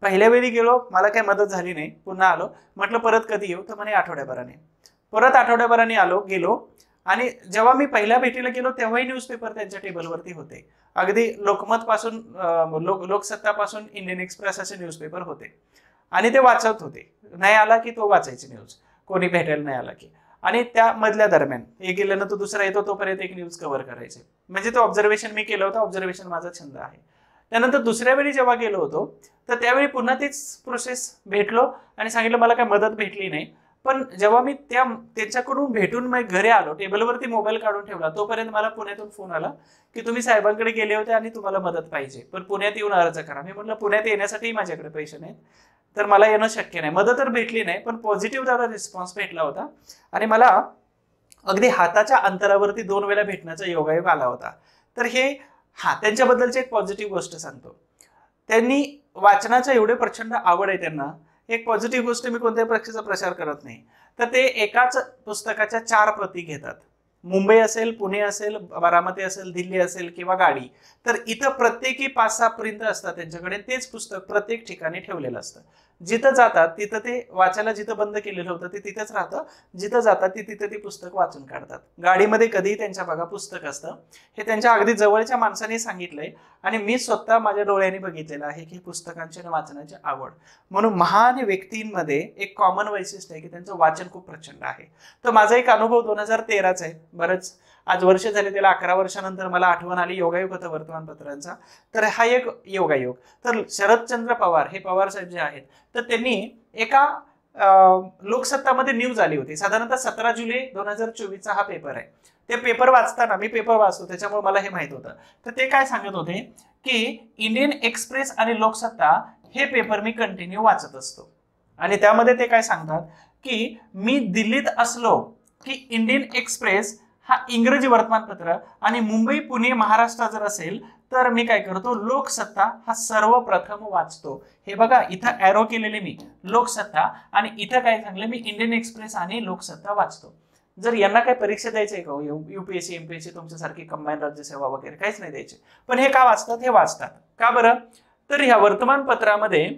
पहिल्या वेळी गेलो, मला काही मदत झाली नाही, पुन्हा आलो. म्हटलं परत कधी येऊ, तर म्हणे आठवड्याभराने. परत आठवड्याभराने गेलो आणि जेव्हा मी पहिल्या भेटीला गेलो तेव्हाही न्यूजपेपर त्यांच्या टेबलवरती होते. अगदी लोकमत पासून लोकसत्ता पासून इंडियन एक्सप्रेस असे न्यूजपेपर होते आणि ते वाचत होते. नाही आला की तो वाचायची न्यूज, कोणी भेटायला नाही आला की. आणि त्या मधल्या दरम्यान एक गेल्यानंतर दुसरा येतो तोपर्यंत एक न्यूज कव्हर करायचे. म्हणजे तो ऑब्झर्वेशन मी केलं होतं, ऑब्झर्वेशन माझा छंद आहे. त्यानंतर दुसऱ्या वेळी जेव्हा गेलो होतो तर त्यावेळी पुन्हा तीच प्रोसेस, भेटलो आणि सांगितलं मला काय मदत भेटली नाही. पण जेव्हा मी त्यांच्याकडून भेटून मग घरी आलो, टेबलवरती मोबाईल काढून ठेवला, तोपर्यंत मला पुण्यातून फोन आला की तुम्ही साहेबांकडे गेले होते आणि तुम्हाला मदत पाहिजे, पण पुण्यात येऊन अर्ज करा. मी म्हटलं पुण्यात येण्यासाठी माझ्याकडे पैसे नाहीत, तर मला येणं शक्य नाही. मदत तर भेटली नाही, पण पॉझिटिव्ह त्याला रिस्पॉन्स भेटला होता आणि मला अगदी हाताच्या अंतरावरती 2 वेळा भेटण्याचा योगायोग आला होता. तर हे त्यांच्याबद्दलची एक पॉझिटिव्ह गोष्ट सांगतो. त्यांनी वाचनाचा एवढे प्रचंड आवड आहे त्यांना. एक पॉझिटिव्ह गोष्ट, मी कोणत्याही पक्षाचा प्रचार करत नाही, तर ते एकाच पुस्तकाच्या 4 प्रती घेतात. मुंबई असेल, पुणे असेल, बारामती असेल, दिल्ली असेल किंवा गाडी, तर इथं प्रत्येकी 5-6 प्रिंट असतात त्यांच्याकडे. तेच पुस्तक प्रत्येक ठिकाणी ठेवलेलं असतं. जिथं जातात तिथं ते वाचायला, जिथं बंद केलेलं होतं ते तिथंच राहतं, जिथं जातात तिथं ते पुस्तक वाचून काढतात. गाडीमध्ये कधीही त्यांच्या बघा पुस्तक असतं. हे त्यांच्या अगदी जवळच्या माणसाने सांगितलंय आणि मी स्वतः माझ्या डोळ्यांनी बघितलेलं आहे की पुस्तकांची आणि वाचनाची आवड. म्हणून महान व्यक्तींमध्ये एक कॉमन वैशिष्ट्य आहे की त्यांचं वाचन खूप प्रचंड आहे. तर माझा एक अनुभव 2013चा आहे. बरंच आज वर्ष झाले, त्याला 11 वर्षानंतर मला आठवण आली. योगायोग होता वर्तमानपत्रांचा, तर हा एक योगायोग. तर शरदचंद्र पवार हे पवार साहेब जे आहेत, तर त्यांनी एका लोकसत्तामध्ये न्यूज आली होती. साधारणतः 17 जुलै 2024चा हा पेपर आहे. ते पेपर वाचताना, मी पेपर वाचतो त्याच्यामुळे मला हे माहित होतं, तर ते काय सांगत होते की इंडियन एक्सप्रेस आणि लोकसत्ता हे पेपर मी कंटिन्यू वाचत असतो. आणि त्यामध्ये ते काय सांगतात की मी दिल्लीत असलो की इंडियन एक्सप्रेस हा इंग्रजी वर्तमानपत्र आणि मुंबई पुणे महाराष्ट्र जर असेल तर मी काय करतो लोकसत्ता हा सर्वप्रथम वाचतो. हे बघा इथं एरो केलेले मी लोकसत्ता आणि इथं काय सांगले मी इंडियन एक्सप्रेस आणि लोकसत्ता वाचतो. जर यांना काय परीक्षा द्यायची आहे का UPSC MPSC तुमच्यासारखी कंबाईन राज्यसेवा वगैरे काहीच नाही द्यायचे, पण हे का वाचतात? हे वाचतात का बरं? तर ह्या वर्तमानपत्रामध्ये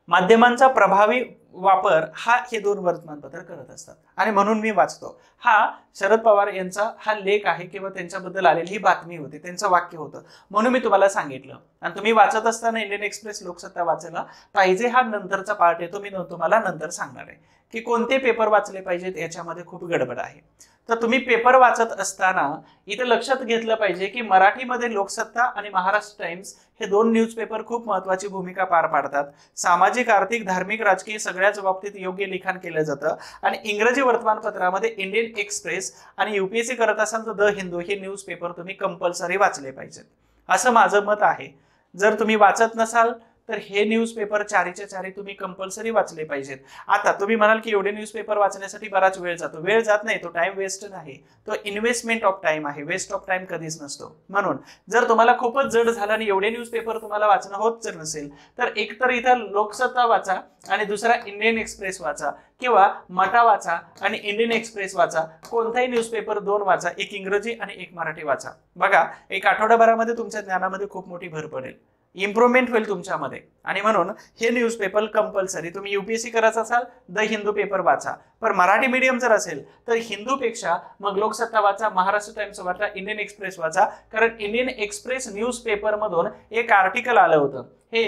माध्यमांचा प्रभावी वापर हा हे दोन वर्तमानपत्र करत असतात आणि म्हणून मी वाचतो. हा शरद पवार यांचा हा लेख आहे किंवा त्यांच्याबद्दल आलेली ही बातमी होती, त्यांचं वाक्य होतं म्हणून मी तुम्हाला सांगितलं. आणि तुम्ही वाचत असताना इंडियन एक्सप्रेस लोकसत्ता वाचायला पाहिजे हा नंतरचा पार्ट येतो, मी तुम्हाला नंतर सांगणार आहे की कोणते पेपर वाचले पाहिजेत, याच्यामध्ये खूप गडबड आहे. तर तुम्ही पेपर वाचत असताना इथे लक्षात घेतलं पाहिजे की मराठीमध्ये लोकसत्ता आणि महाराष्ट्र टाइम्स हे दोन न्यूजपेपर खूप महत्त्वाची भूमिका पार पाडतात. सामाजिक, आर्थिक, धार्मिक, राजकीय सगळ्याच बाबतीत योग्य लिखाण केलं जातं. आणि इंग्रजी वर्तमानपत्रामध्ये इंडियन एक्सप्रेस आणि UPSC करत असाल तर द हिंदू हे न्यूजपेपर तुम्ही कंपल्सरी वाचले पाहिजेत, असं माझं मत आहे. जर तुम्ही वाचत नसाल तर हे न्यूजपेपर चारीच्या चारी तुम्ही कंपल्सरी वाचले पाहिजेत. आता तुम्ही म्हणाल की एवढे न्यूजपेपर वाचण्यासाठी बराच वेळ जातो. वेळ जात नाही, तो टाइम वेस्ट नाही, तो इन्व्हेस्टमेंट ऑफ टाइम आहे, वेस्ट ऑफ टाइम कधीच नसतो. म्हणून जर तुम्हाला खूपच जड झालं आणि एवढे न्यूजपेपर तुम्हाला वाचणं होत जर नसेल तर एकतर इथं लोकसत्ता वाचा आणि दुसरा इंडियन एक्सप्रेस वाचा किंवा मटा वाचा आणि इंडियन एक्सप्रेस वाचा. कोणताही न्यूजपेपर दोन वाचा, एक इंग्रजी आणि एक मराठी वाचा. बघा एक आठवड्याभरामध्ये तुमच्या ज्ञानामध्ये खूप मोठी भर पडेल, इम्प्रूव्हमेंट होईल तुमच्यामध्ये. आणि म्हणून हे न्यूजपेपर कंपल्सरी तुम्ही UPSC करत असाल द हिंदू पेपर वाचा, पण मराठी मीडियम जर असेल तर हिंदूपेक्षा मग लोकसत्ता वाचा, महाराष्ट्र टाइम्स वाचा, इंडियन एक्सप्रेस वाचा. कारण इंडियन एक्सप्रेस न्यूजपेपर मधून एक आर्टिकल आलं होतं, हे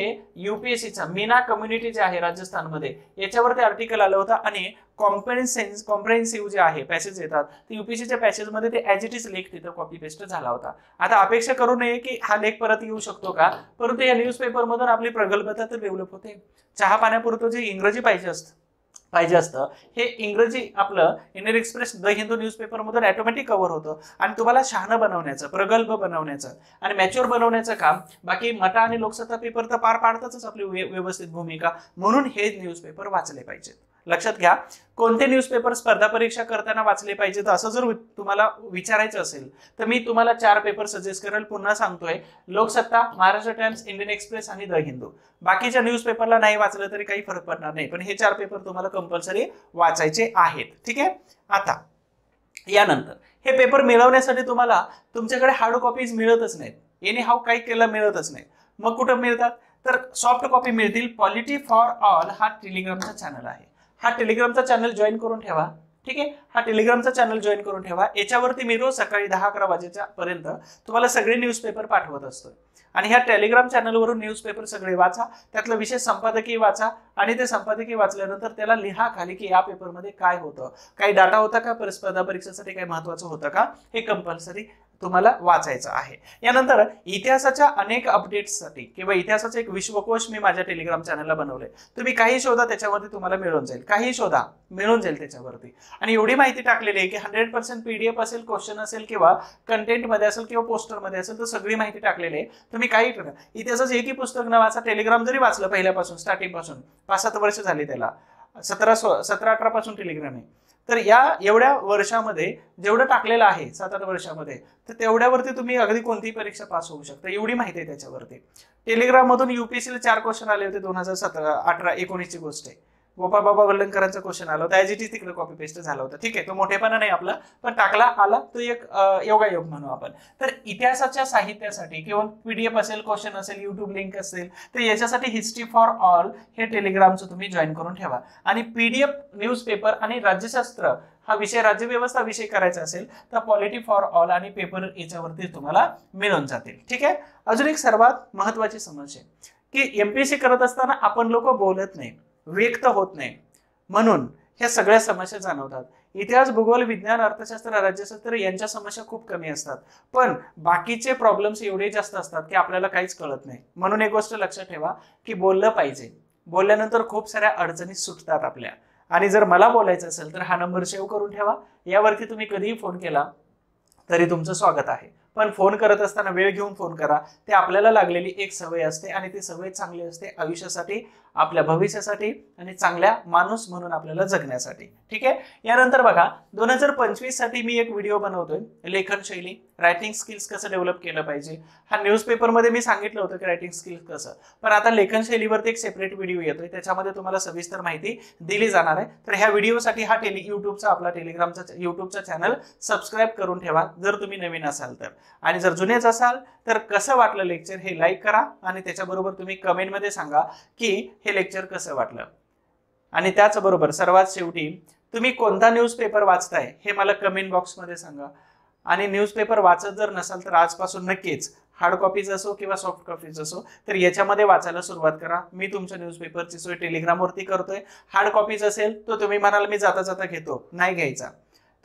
UPSCचा मीना कम्युनिटी जे आहे राजस्थानमध्ये याच्यावरती आर्टिकल आलं होतं आणि कॉम्प्रेहेन्सिव्ह जे आहे पॅसेज येतात ते UPSCच्या पॅसेजमध्ये ते ॲज इट इज लेख तिथं कॉपी पेस्ट झाला होता. आता अपेक्षा करू नये की हा लेख परत येऊ शकतो का, परंतु या न्यूजपेपर मधून आपली प्रगल्भता तर डेव्हलप होते. चहा पाण्यापुरतं जे इंग्रजी पाहिजे असतं हे इंग्रजी आपलं Indian express the Hindu newspaper मधून ऑटोमॅटिक कव्हर होतं आणि तुम्हाला शहाणं बनवण्याचं, प्रगल्भ बनवण्याचं आणि मॅच्युअर बनवण्याचं काम बाकी मटा आणि लोकसत्ता पेपर तर पार पाडतातच आपली व्यवस्थित भूमिका. म्हणून हे न्यूजपेपर वाचले पाहिजेत. लक्षात घ्या, कोणते न्यूजपेपर स्पर्धा परीक्षा करताना वाचले पाहिजेत असं जर तुम्हाला विचारायचं असेल तर मी तुम्हाला 4 पेपर सजेस्ट करेल. पुन्हा सांगतोय, Loksatta, Maharashtra times, Indian express आणि द हिंदू. बाकीच्या न्यूजपेपरला नाही वाचलं तरी काही फरक पडणार नाही, पण हे 4 पेपर तुम्हाला कंपल्सरी वाचायचे आहेत. ठीक आहे. आता यानंतर हे पेपर मिळवण्यासाठी तुम्हाला तुमच्याकडे हार्ड कॉपीज मिळतच नाहीत, एनी हाऊ काही केलं मिळतच नाही. मग कुठं मिळतात तर सॉफ्ट कॉपी मिळतील. पॉलिटी फॉर ऑल हा टेलिग्रामचा चॅनल आहे, हा टेलिग्रामचा चॅनल जॉईन करून ठेवा. ठीक आहे, हा टेलिग्रामचा चॅनल जॉईन करून ठेवा. याच्यावरती मी रोज सकाळी 10-11 वाजेच्या पर्यंत तुम्हाला सगळे न्यूजपेपर पाठवत असतो आणि ह्या टेलिग्राम चॅनलवरून न्यूजपेपर सगळे वाचा, त्यातलं विशेष संपादकीय वाचा आणि ते संपादकीय वाचल्यानंतर त्याला लिहा खाली की या पेपरमध्ये काय होतं, काही डाटा होता का, स्पर्धा परीक्षेसाठी काही महत्त्वाचं होतं का, हे कंपल्सरी तुम्हाला वाचायचं आहे. यानंतर इतिहासाच्या अनेक अपडेट्ससाठी किंवा इतिहासाचं एक विश्वकोश मी माझ्या टेलिग्राम चॅनलला बनवलंय. तुम्ही काही शोधा त्याच्यावरती तुम्हाला मिळून जाईल, काही शोधा मिळून जाईल त्याच्यावरती. आणि एवढी माहिती टाकलेली आहे की 100% PDF असेल, क्वेश्चन असेल किंवा कंटेंटमध्ये असेल किंवा पोस्टरमध्ये असेल तर सगळी माहिती टाकलेली आहे. तुम्ही काही करा, इतिहासाचं एकही पुस्तक न वाचा, टेलिग्राम जरी वाचलं पहिल्यापासून स्टार्टिंग पासून 5-7 वर्ष झाली त्याला, 17-18 पासून टेलिग्राम आहे, तर या एवढ्या वर्षामध्ये जेवढं टाकलेलं आहे 7-8 वर्षामध्ये तर तेवढ्यावरती तुम्ही अगदी कोणतीही परीक्षा पास होऊ शकता, एवढी माहिती आहे त्याच्यावरती. टेलिग्राम मधून UPSCला 4 क्वेश्चन आले होते 2017, 18, 19 ची गोष्ट आहे. गोपाळ बाबा वल्लणकरांचा क्वेश्चन आला होता, ॲज इट इज तिकडे कॉपी पेस्ट झाला होता. ठीक आहे, तो मोठेपणा नाही आपला, पण टाकला आला तो एक योगायोग म्हणू आपण. तर इतिहासाच्या साहित्यासाठी किंवा PDF असेल, क्वेश्चन असेल, युट्यूब लिंक असेल तर याच्यासाठी हिस्ट्री फॉर ऑल हे टेलिग्रामचं तुम्ही जॉईन करून ठेवा. आणि PDF न्यूजपेपर आणि राज्यशास्त्र हा विषय, राज्यव्यवस्था विषय करायचा असेल तर पॉलिटी फॉर ऑल आणि पेपर याच्यावरती तुम्हाला मिळून जातील. ठीक आहे. अजून एक सर्वात महत्वाची समस्या की MPSC करत असताना आपण लोक बोलत नाही, व्यक्त होत नाही, म्हणून ह्या सगळ्या समस्या जाणवतात. इतिहास, भूगोल, विज्ञान, अर्थशास्त्र, राज्यशास्त्र यांच्या समस्या खूप कमी असतात, पण बाकीचे प्रॉब्लेम्स एवढे जास्त असतात की आपल्याला काहीच कळत नाही. म्हणून एक गोष्ट लक्षात ठेवा की बोललं पाहिजे, बोलल्यानंतर खूप साऱ्या अडचणी सुटतात आपल्या. आणि जर मला बोलायचं असेल तर हा नंबर सेव्ह करून ठेवा, यावरती तुम्ही कधीही फोन केला तरी तुमचं स्वागत आहे. पण फोन करत असताना वेळ घेऊन फोन करा, ते आपल्याला लागलेली एक सवय असते आणि ती सवय चांगली असते, आयुष्यासाठी आपल्या भविष्यासाठी आणि चांगल्या माणूस म्हणून आपल्याला जगण्यासाठी. ठीक आहे. यानंतर बघा 2025 साठी मी एक व्हिडिओ बनवतोय, लेखन शैली, रायटिंग स्किल्स कसं डेव्हलप केलं पाहिजे. हा न्यूजपेपरमध्ये मी सांगितलं होतं की रायटिंग स्किल्स कसं, पण आता लेखन शैलीवरती एक सेपरेट व्हिडिओ येतोय, त्याच्यामध्ये तुम्हाला सविस्तर माहिती दिली जाणार आहे. तर ह्या व्हिडिओसाठी हा युट्यूबचा आपला टेलिग्रामचा युट्यूबचा चॅनल सबस्क्राईब करून ठेवा जर तुम्ही नवीन असाल तर. आणि जर जुनेच असाल तर कसं वाटलं लेक्चर हे लाईक करा आणि त्याच्याबरोबर तुम्ही कमेंटमध्ये सांगा की हे लेक्चर कसं वाटलं. आणि त्याचबरोबर सर्वात शेवटी तुम्ही कोणता न्यूजपेपर वाचताय हे मला कमेंट बॉक्समध्ये सांगा. आणि न्यूजपेपर वाचत जर नसाल तर आजपासून नक्कीच हार्ड कॉपीज असो किंवा सॉफ्ट कॉपीज असो तर याच्यामध्ये वाचायला सुरुवात करा. मी तुमच्या न्यूजपेपरची सोय टेलिग्रामवरती करतोय. हार्ड कॉपीज असेल तर तुम्ही म्हणाल मी जाता जाता घेतो, नाही घ्यायचा.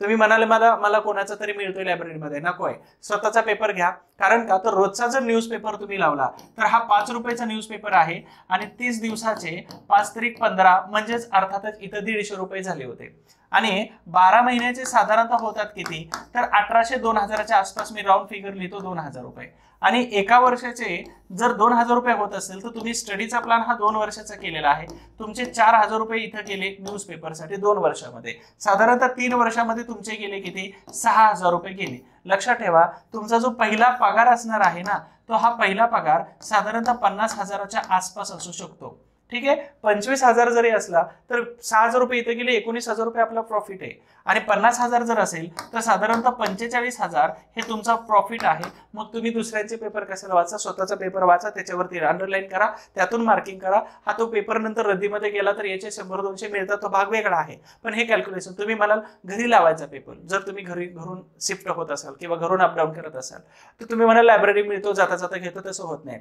तुम्ही म्हणाले मला कोणाचा तरी मिळतोय लायब्ररीमध्ये, नकोय. स्वतःचा पेपर घ्या. कारण का तर रोजचा जर न्यूजपेपर तुम्ही लावला तर हा 5 रुपयाचा न्यूजपेपर आहे आणि 30 दिवसाचे 5 त्रिक 15 म्हणजेच अर्थातच इथं 150 रुपये झाले होते. आणि 12 महिन्याचे साधारणतः होतात किती तर 1800-2000च्या आसपास मी राऊंड फिगर लिहितो 2000 रुपये. आणि एका वर्षाचे जर 2000 रुपये होत असेल तर तुम्ही स्टडीचा प्लॅन हा 2 वर्षाचा केलेला आहे. तुमचे 4000 रुपये इथं गेले न्यूजपेपरसाठी 2 वर्षामध्ये. साधारणतः 3 वर्षामध्ये तुमचे गेले किती 6000 रुपये गेले. लक्षात ठेवा तुमचा जो पहिला पगार असणार आहे ना तो हा पहिला पगार साधारणतः 50,000च्या आसपास असू शकतो. ठीक आहे. 25,000 जरी असला तर 6,000 रुपये इथे गेले, 19,000 रुपये आपला प्रॉफिट आहे. आणि 50,000 जर असेल तर साधारणतः 45,000 हे तुमचा प्रॉफिट आहे. मग तुम्ही दुसऱ्यांचे पेपर कशाला वाचा, स्वतःचा पेपर वाचा, त्याच्यावरती अंडरलाईन करा, त्यातून मार्किंग करा. हा तो पेपर नंतर रद्दीमध्ये गेला तर याचे 100-200 मिळतात, तो भाग वेगळा आहे. पण हे कॅल्क्युलेशन तुम्ही म्हणाल घरी लावायचा पेपर. जर तुम्ही घरून शिफ्ट होत असाल किंवा घरून अपडाऊन करत असाल तर तुम्ही म्हणाल लायब्ररी मिळतो जाता जाता घेतो, तसं होत नाही.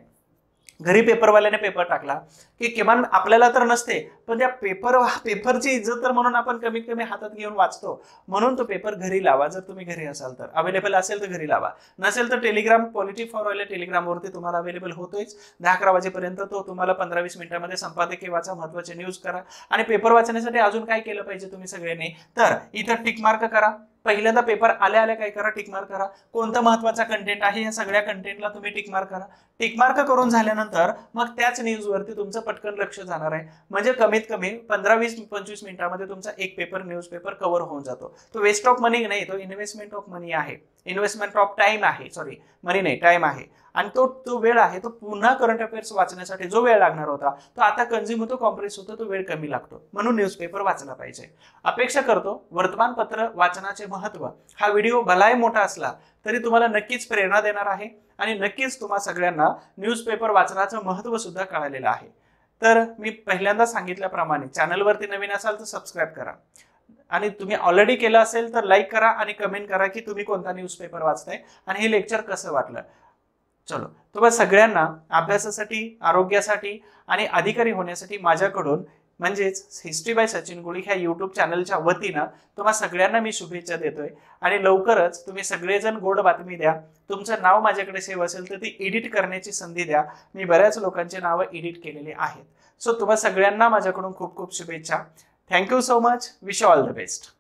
घरी पेपरवाल्याने पेपर टाकला की किमान आपल्याला तर नसते पण त्या पेपरची इज्जत तर म्हणून आपण कमीत कमी हातात घेऊन वाचतो. म्हणून तो पेपर घरी लावा. जर तुम्ही घरी असाल तर, अवेलेबल असेल तर घरी लावा, नसेल तर टेलिग्राम पॉलिटी फॉर ऑल टेलिग्रामवरती तुम्हाला अवेलेबल होतोयच. 10-11 वाजेपर्यंत तो तुम्हाला 15-20 मिनिटांमध्ये संपादकीय वाचा, महत्त्वाचे न्यूज करा. आणि पेपर वाचण्यासाठी अजून काय केलं पाहिजे तुम्ही सगळ्यांनी तर इथं टिक मार्क करा. पहिल्यांदा पेपर आल्या काय करा, टिक मार्क करा. कोणता महत्त्वाचा कंटेंट आहे या सगळ्या कंटेंटला तुम्ही टिक मार्क करा. टिक मार्क करून झाल्यानंतर मग त्याच न्यूजवरती तुमचं पटकन लक्ष जाणार आहे. म्हणजे कमीत कमी 15-20-25 मिनिटांमध्ये तुमचा एक पेपर न्यूजपेपर कव्हर होऊन जातो. तो वेस्ट ऑफ मनी नाही, तो इन्व्हेस्टमेंट ऑफ मनी आहे, इन्व्हेस्टमेंट ऑफ टाइम आहे. सॉरी, मनी नाही, टाइम आहे. आणि तो वेळ आहे, तो पुन्हा करंट अफेअर्स वाचण्यासाठी जो वेळ लागणार होता तो आता कंझ्युम होतो, कॉम्प्रेस होतो, तो वेळ कमी लागतो. म्हणून न्यूजपेपर वाचला पाहिजे. अपेक्षा करतो वर्तमानपत्र वाचनाचे महत्त्व हा व्हिडिओ भलाही मोठा असला तरी तुम्हाला नक्कीच प्रेरणा देणार आहे आणि नक्कीच तुम्हा सगळ्यांना न्यूजपेपर वाचनाचं महत्त्व सुद्धा कळालेलं आहे. तर मी पहिल्यांदा सांगितल्याप्रमाणे चॅनलवरती नवीन असाल तर सबस्क्राईब करा. आणि तुम्ही ऑलरेडी केलं असेल तर लाईक करा आणि कमेंट करा की तुम्ही कोणता न्यूजपेपर वाचताय आणि हे लेक्चर कसं वाटलं. चलो, तुम्हा सगळ्यांना अभ्यासासाठी, आरोग्यासाठी आणि अधिकारी होण्यासाठी माझ्याकडून म्हणजेच हिस्ट्री बाय सचिन गुळी ह्या युट्यूब चॅनलच्या वतीनं तुम्हा सगळ्यांना मी शुभेच्छा देतोय. आणि लवकरच तुम्ही सगळेजण गोड बातमी द्या. तुमचं नाव माझ्याकडे सेव्ह असेल तर ती एडिट करण्याची संधी द्या. मी बऱ्याच लोकांचे नावं एडिट केलेली आहेत. सो तुम्हा सगळ्यांना माझ्याकडून खूप खूप शुभेच्छा. Thank you so much. Wish you all the best.